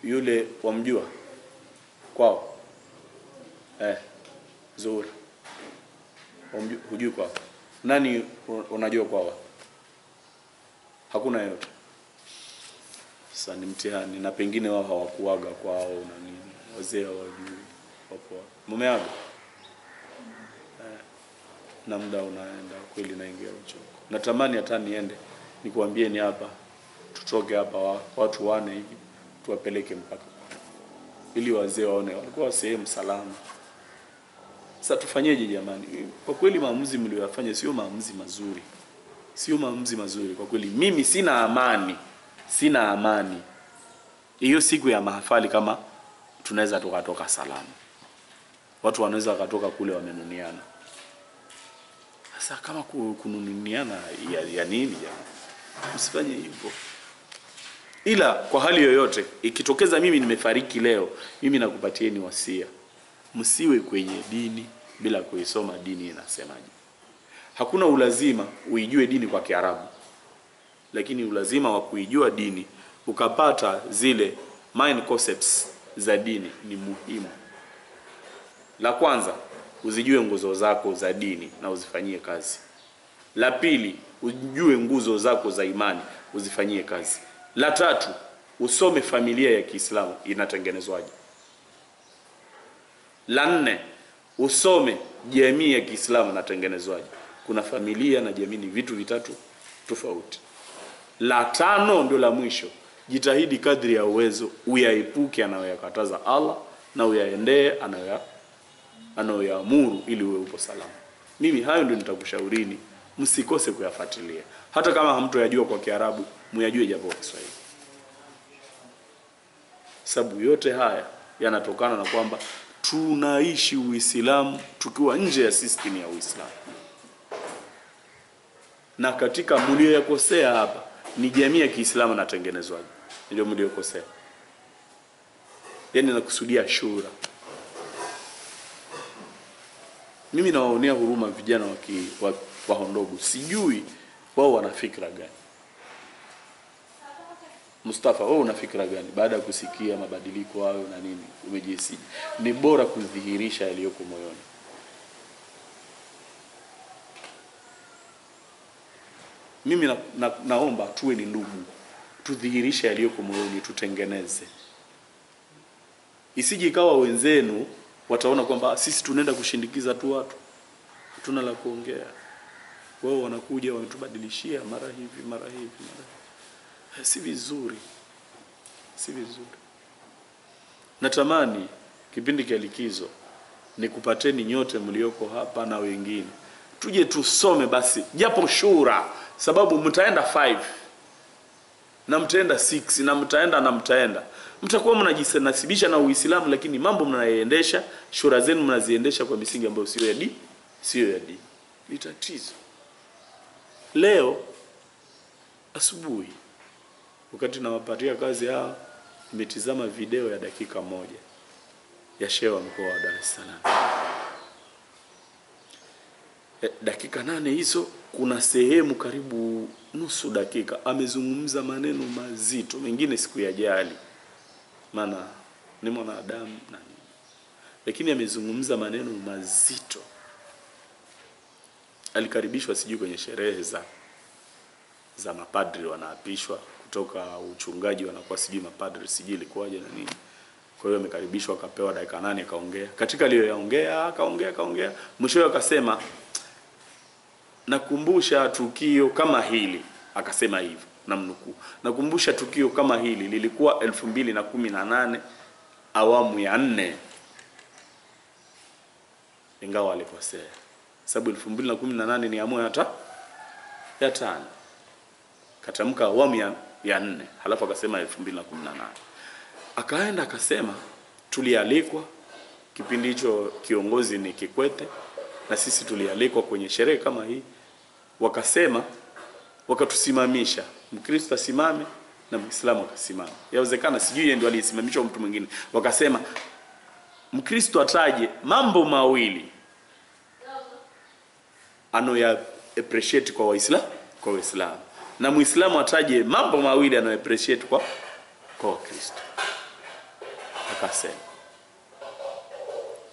A: Yule wamjua? Kwao. Zuhur. Hujui kwao? Nani unajua kwao? Hakuna yote. Sasa ni mtihani, na pengine wao hawakuaga kwao na nini. Wazee hawajui wapo. Mumeaga? Na muda unaenda kweli, naingia uchoko. Natamani hata niende nikuambieni hapa, tutoke hapa watu wane hivi tuwapeleke mpaka ili wazee waone walikuwa sehemu salama. Sasa tufanyeje jamani? Kwa kweli maamuzi mliyofanya sio maamuzi mazuri. Sio maamuzi mazuri kwa kweli. Mimi sina amani. Hiyo siku ya mahafali kama tunaweza tukatoka salama. Watu wanaweza wakatoka kule wamenuniana. Sasa kama kununiana ya nini jamani? Msifanye hivyo. Ila kwa hali yoyote ikitokeza mimi nimefariki leo, mimi nakupatieni wasia. Msiwe kwenye dini bila kuisoma dini inasemaje. Hakuna ulazima uijue dini kwa Kiarabu, lakini ulazima wa kuijua dini ukapata zile main concepts za dini ni muhimu. La kwanza, uzijue nguzo zako za dini na uzifanyie kazi. La pili, ujue nguzo zako za imani uzifanyie kazi. La tatu, usome familia ya Kiislamu inatengenezwaje. La nne, usome jamii ya Kiislamu inatengenezwaje. Kuna familia na jamii ni vitu vitatu tofauti. La tano ndio la mwisho, jitahidi kadri ya uwezo uyaepuke anayoyakataza Allah na uyaendee anayoyaamuru ili uwe upo salama. Mimi hayo ndio nitakushaurini, msikose kuyafuatilia. Hata kama hamtoyajua kwa Kiarabu, muyajue japo kwa Kiswahili. Sababu yote haya yanatokana na kwamba tunaishi Uislamu tukiwa nje ya system ya Uislamu. Na katika mlioyakosea hapa ni jamii ya Kiislamu inatengenezwaje. Ndio mliokosea. Yaani nakusudia shura. Mimi nawaonea huruma vijana wa Hondogo. Sijui wao wana fikra gani. Mustafa, wewe una fikra gani baada ya kusikia mabadiliko hayo na nini? Umejihisi ni bora kudhihirisha yaliyoko moyoni. Mimi naomba tuwe ni ndugu. Tudhihirisha yaliyoko moyoni, tutengeneze. Isije ikawa wenzenu wataona kwamba sisi tunaenda kushindikiza tu watu. Hatuna la kuongea. Wao wanakuja wanatubadilishia mara hivi, mara hivi. Si vizuri. Si vizuri. Natamani kipindi cha likizo nikupateni nyote mlioko hapa na wengine. Tuje tusome basi japo shura, sababu mtaenda 5 na mtaenda 6 na mtaenda. Mtakuwa mnajinasibisha na Uislamu, lakini mambo mnayoendesha, shura zenu mnaziendesha kwa misingi ambayo sio ya dini, sio ya dini. Ni tatizo. Leo asubuhi wakati nawapatia kazi hao, nimetizama video ya dakika 1 ya shehe wa mkoa wa Dar es Salaam. Dakika 8 hizo, kuna sehemu karibu nusu dakika amezungumza maneno mazito, mengine sikuyajali maana ni mwanadamu na nini, lakini amezungumza maneno mazito. Alikaribishwa sijui kwenye sherehe za mapadri wanaapishwa kutoka uchungaji, wanakuwa sijui mapadri sijui ilikuwaje na nini. Kwa hiyo amekaribishwa, akapewa dakika 8 akaongea. Katika aliyoyaongea akaongea, mwishowe akasema nakumbusha tukio kama hili, akasema hivyo namnukuu, nakumbusha tukio kama hili lilikuwa 2018 awamu ya 4, ingawa alikosea sababu 2018 ni awamu ya 5, katamka awamu ya 4 halafu akasema 2018. Akaenda akasema tulialikwa, kipindi hicho kiongozi ni Kikwete, na sisi tulialikwa kwenye sherehe kama hii. Wakasema wakatusimamisha, Mkristo asimame na Muislamu akasimama. Yawezekana sijui yeye ndio alisimamishwa mtu mwingine. Wakasema Mkristo ataje mambo mawili anoya appreciate kwa Waislamu, na Muislamu ataje mambo mawili anoya appreciate kwa Wakristo. Akasema,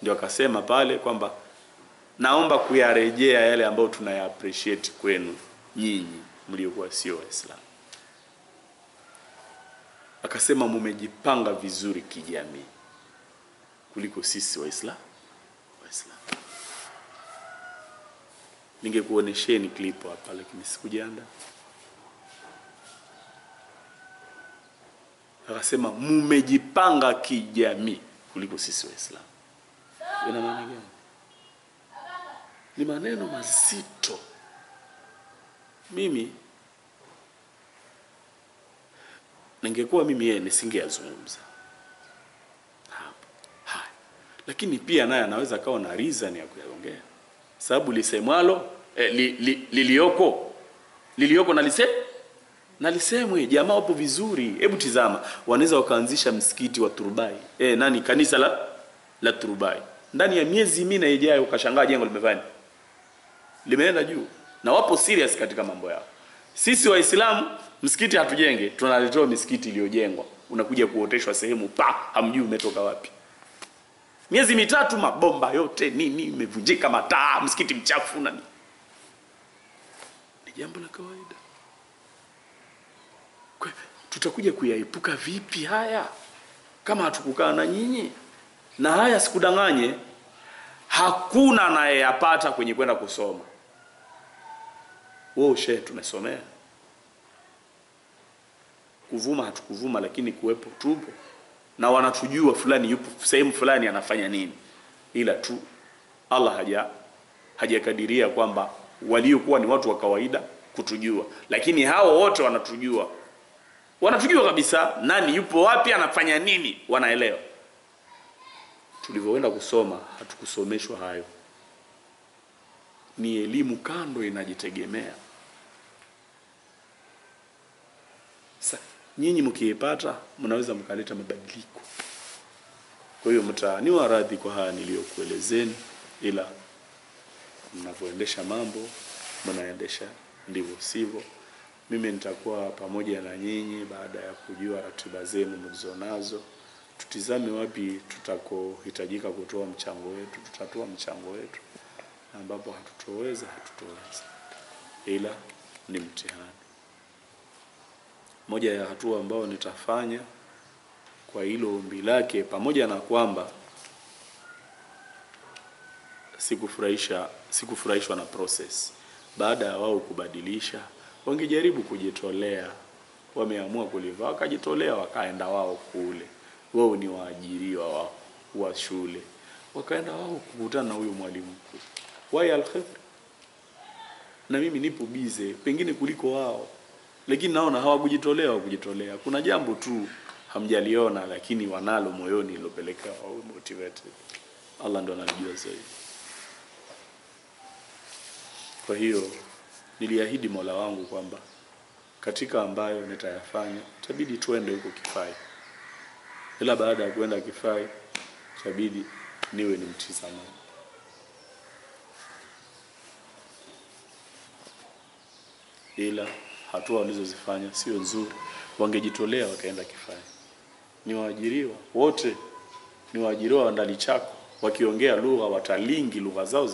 A: ndio akasema pale kwamba naomba kuyarejea yale ambayo tunaya appreciate kwenu nyinyi mliokuwa sio Waislamu. Akasema mmejipanga vizuri kijamii kuliko sisi Waislamu. Ningekuonesheni clip hapa lakini sikujiandaa. Akasema mmejipanga kijamii kuliko sisi Waislamu. Ina maana gani? Ni maneno mazito. Mimi ningekuwa mimi yeye nisingeyazungumza hapo. Haya. Lakini pia naye anaweza kawa na reason ya kuyaongea. Sababu lisemwalo lilioko na lisemwe, jamaa wapo vizuri. Hebu tizama, wanaweza wakaanzisha msikiti wa Turubai. Kanisa la Turubai. Ndani ya miezi 4 ijayo ukashangaa jengo limefanya limeenda juu, na wapo serious katika mambo yao. Sisi Waislamu msikiti hatujenge, tunaletewa misikiti iliyojengwa, unakuja kuoteshwa sehemu hamjui umetoka wapi. Miezi 3 mabomba yote nini imevunjika, mataa, msikiti mchafu nani. Ni jambo la kawaida. Kwa tutakuja kuyaepuka vipi haya kama hatukukaa na nyinyi? Na haya sikudanganye, hakuna anayeyapata kwenye kwenda kusoma. Shehe tumesomea. Kuvuma hatukuvuma, lakini kuwepo tupo. Na wanatujua fulani yupo sehemu fulani anafanya nini. Ila tu Allah hajakadiria kwamba waliokuwa ni watu wa kawaida kutujua. Lakini hao wote wanatujua. Wanatujua kabisa nani yupo wapi anafanya nini, wanaelewa. Tulivyoenda kusoma hatukusomeshwa hayo. Ni elimu kando inajitegemea. Nyinyi mkiipata mnaweza mkaleta mabadiliko. Kwa hiyo mtaniwa radhi kwa haya niliyokuelezeni, ila mnapoendesha mambo mnaendesha ndivyo sivyo. Mimi nitakuwa pamoja na nyinyi baada ya kujua ratiba zenu mlizonazo. Tutizame wapi tutakohitajika kutoa mchango wetu, tutatoa mchango wetu. Ambapo hatutoweza, ila ni mtihani. Moja ya hatua ambao nitafanya kwa hilo ombi lake, pamoja na kwamba sikufurahishwa na process, baada ya wao kubadilisha, wangejaribu kujitolea. Wameamua kulivaa, wakajitolea, wakaenda wao kule. Wao ni waajiriwa wa shule, wakaenda wao kukutana na huyo mwalimu mkuu. Wai alkhair. Na mimi nipo bize pengine kuliko wao, lakini naona hawakujitolea. Kuna jambo tu hamjaliona, lakini wanalo moyoni lilopeleka wao motivated. Allah ndo anajua zaidi. Kwa hiyo niliahidi Mola wangu kwamba katika ambayo nitayafanya itabidi tuende huko Kifai. Ila baada ya kwenda Kifai itabidi niwe ni mtizamo. Ila hatua walizozifanya sio nzuri. Wangejitolea wakaenda Kifai. Ni waajiriwa wote, ni waajiriwa wa ndani chako. Wakiongea lugha watalingi, lugha zao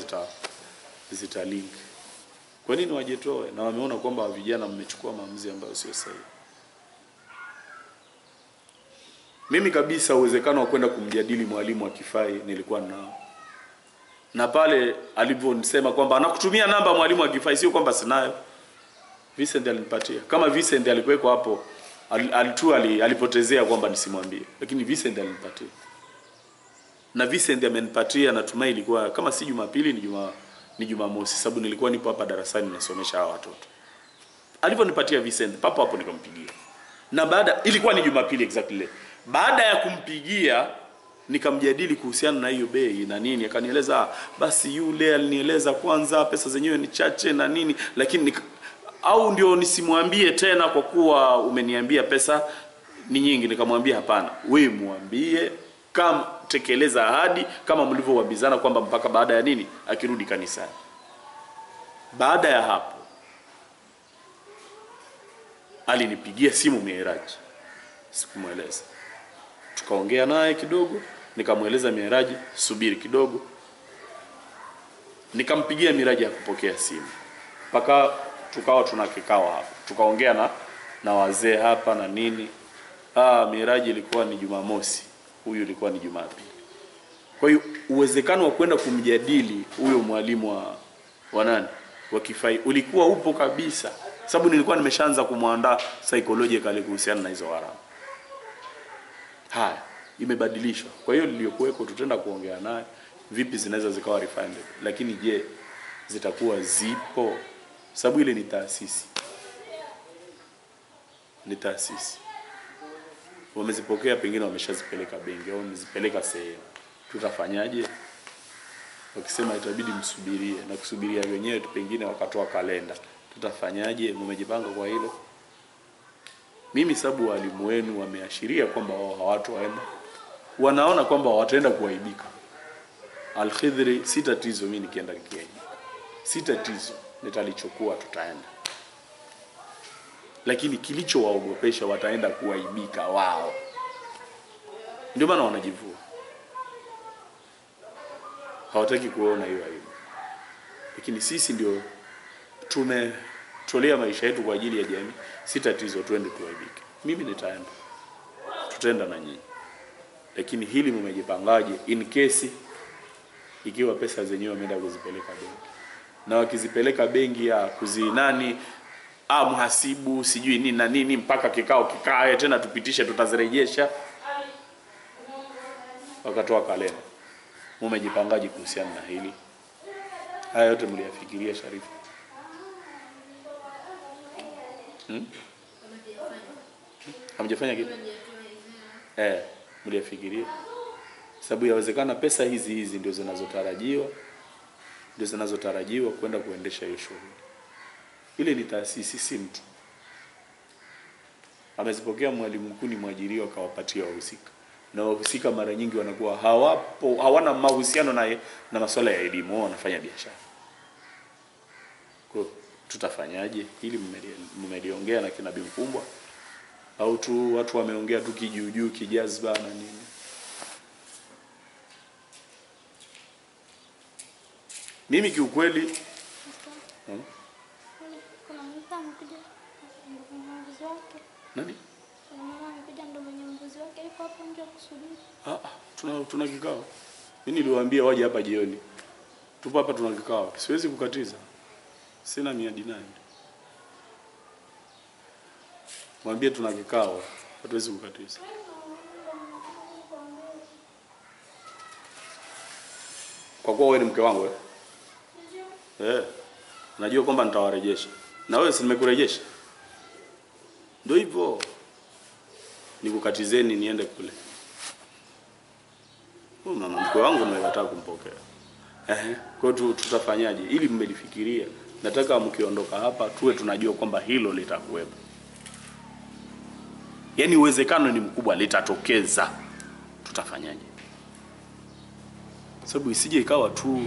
A: zitalingi. Kwa nini wajitoe? Na wameona kwamba vijana mmechukua maamuzi ambayo sio sahihi. Mimi kabisa uwezekano wa kwenda kumjadili mwalimu akifai nilikuwa nao. Na pale aliponisema kwamba anakutumia namba mwalimu akifai, sio kwamba sinayo. Vincent alinipatia. Kama Vincent alikuweko hapo, alipotezea kwamba nisimwambie. Lakini Vincent alinipatia. Na Vincent amenipatia, natumai ilikuwa kama si Jumapili ni Jumamosi, sababu nilikuwa nipo hapa darasani nasomesha hawa watoto. Aliponipatia Vincent, papo hapo nikampigia. Na ilikuwa ni Jumapili exactly. Baada ya kumpigia nikamjadili kuhusiana na hiyo bei na nini, akanieleza basi yule alinieleza kwanza pesa zenyewe ni chache na nini, lakini au ndio nisimwambie tena kwa kuwa umeniambia pesa ni nyingi. Nikamwambia hapana, wewe muambie kama tekeleza ahadi kama mlivyowaambizana kwamba mpaka baada ya nini akirudi kanisani. Baada ya hapo alinipigia simu Miraji, sikumueleza. Tukaongea naye kidogo, nikamweleza Miraji subiri kidogo. Nikampigia Miraji hakupokea simu. Paka tukawa tuna kikao hapa. Tukaongea na wazee hapa na nini. Miraji ilikuwa ni Jumamosi, huyu ilikuwa ni Jumapili. Kwa hiyo uwezekano wa kwenda kumjadili huyo mwalimu wa nani wa kifai ulikuwa upo kabisa, sababu nilikuwa nimeshaanza kumwandaa psychologically kuhusiana na hizo haramu. Haya, imebadilishwa. Kwa hiyo niliyokuweko tutaenda kuongea naye vipi zinaweza zikawa refined. Lakini je, zitakuwa zipo? Sababu ile ni taasisi. Ni taasisi. Wamezipokea, pengine wameshazipeleka benki au wamezipeleka sehemu. Tutafanyaje? Wakisema itabidi msubirie, na kusubiria wenyewe tu pengine wakatoa kalenda. Tutafanyaje? Mmejipanga kwa hilo? Mimi sababu walimu wenu wameashiria kwamba wao hawatoenda. Wanaona kwamba wataenda kuaibika. Al-Khidri si tatizo mimi nikienda kiaibika. Si tatizo, nitalichukua tutaenda. Lakini kilichowaogopesha wataenda kuaibika wao. Ndio maana wanajivua. Hawataki kuona hiyo aibu. Lakini sisi ndio tumetolea maisha yetu kwa ajili ya jamii. Si tatizo, tuende tuaibike. Mimi nitaenda. Tutaenda na nyinyi. Lakini hili mmejipangaje in case ikiwa pesa zenyewe wameenda kuzipeleka benki. Na wakizipeleka benki ya kuzinani mhasibu sijui nini na nini mpaka kikao kikae tena tupitishe tutazirejesha. Wakatoa kalenda. Mmejipangaje kuhusiana na hili? Haya yote mliyafikiria Sharifu? Hamjafanya kitu? Mliyafikiria? Sababu yawezekana pesa hizi ndio zinazotarajiwa kwenda kuendesha hiyo shughuli. Ile ni taasisi, si mtu. Amezipokea mwalimu mkuu ni mwajiriwa akawapatia wahusika. Na wahusika mara nyingi wanakuwa hawana mahusiano na masuala ya elimu, wanafanya biashara. Kwa tutafanyaje? Hili mmeliongea na kina Bimkumbwa au tu watu wameongea tu kijuujuu kijazba na nini? Mimi kiukweli
E: kuna mtu amekuja mbuzi wake.
A: Nani?
E: Mama amekuja ndo mwenye mbuzi wake yuko hapo nje kusubiri.
A: Tuna kikao. Mimi niliwaambia waje hapa jioni. Tupo hapa tuna kikao. Siwezi kukatiza. Sina miadi naye. Mwambie tuna kikao. Hatuwezi kukatiza. Kwa kuwa wewe ni mke wangu najua kwamba nitawarejesha. Na wewe si nimekurejesha? Ndio hivyo. Nikukatizeni niende kule. Mama mke wangu nimekataa kumpokea. Kwa hiyo tutafanyaje? Ili mmelifikiria. Nataka mkiondoka hapa tuwe tunajua kwamba hilo litakuwepo. Yaani uwezekano ni mkubwa litatokeza. Tutafanyaje? Sababu isije ikawa tu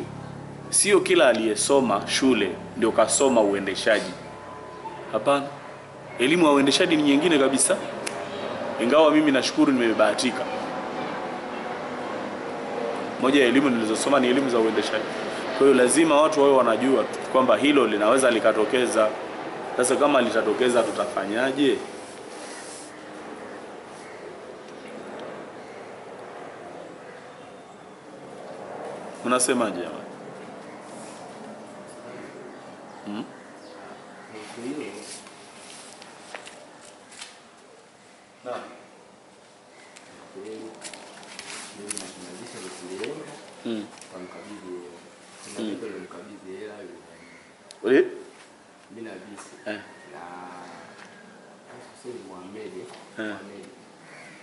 A: sio kila aliyesoma shule ndio kasoma uendeshaji. Hapana. Elimu ya uendeshaji ni nyingine kabisa. Ingawa mimi nashukuru nimebahatika. Moja ya elimu nilizosoma ni elimu za uendeshaji. Kwa hiyo lazima watu wawe wanajua kwamba hilo linaweza likatokeza. Sasa kama litatokeza tutafanyaje? Unasemaje jamani?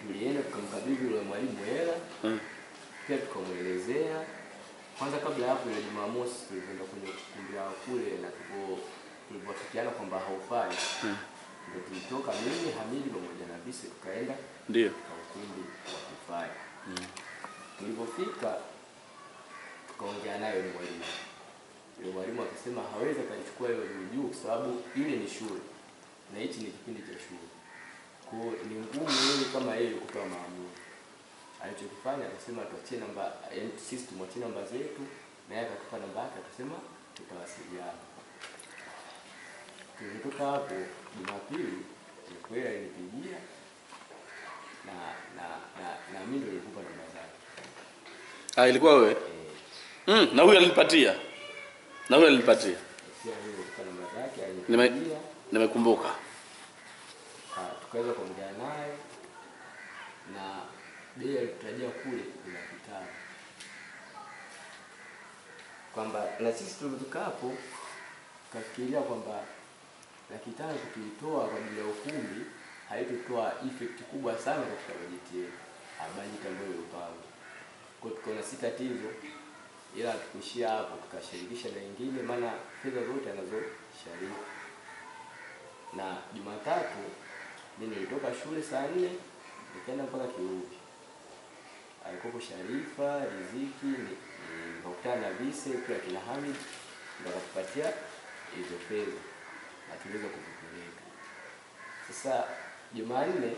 F: Tulienda tukamkabidhi yule mwalimu hela. Pia tukamwelezea. Kwanza kabla hapo ile Jumamosi tulikwenda kwenye kundi la kule na tulipofikiana kwamba haufai. Ndio tulitoka mimi, Hamidi pamoja na Bisi tukaenda.
A: Ndio.
F: Kwa kundi wa kufai. Tulipofika tukaongea naye mwalimu. Yule mwalimu akasema hawezi akachukua hiyo juu kwa sababu ile ni shule. Na hichi ni kipindi cha shule. Kwa ni ngumu yeye kama yeye kutoa maamuzi. Alichokifanya akasema tuachie namba, sisi tumwachie namba zetu na yeye akatupa namba yake akasema tutawasiliana. Tulitoka hapo Jumapili ni kweli alinipigia na mimi ndio nilikupa namba zake.
A: Ilikuwa wewe? Na huyu alinipatia. Sio yeye nilikupa namba zake alinipigia. Nimekumbuka.
F: Tukaweza kuongea naye na bei alitarajia kule kuna kitabu. Kwamba na sisi tulitoka hapo tukafikiria kwamba laki 5 tukitoa kwa ajili ya ukumbi haitotoa effect kubwa sana katika bajeti yetu. Bajeti ambayo ilipangwa. Kwa hiyo tukaona si tatizo ila tukuishia hapo tukashirikisha na wengine maana fedha zote anazoshiriki. Na Jumatatu mimi nilitoka shule saa 4 nikaenda mpaka Kirubi. Alikuwa Sharifa, Riziki, nikakutana na Bise pia kina Hamid ndio akatupatia hizo fedha na tuliweza kuzipeleka. Sasa Jumanne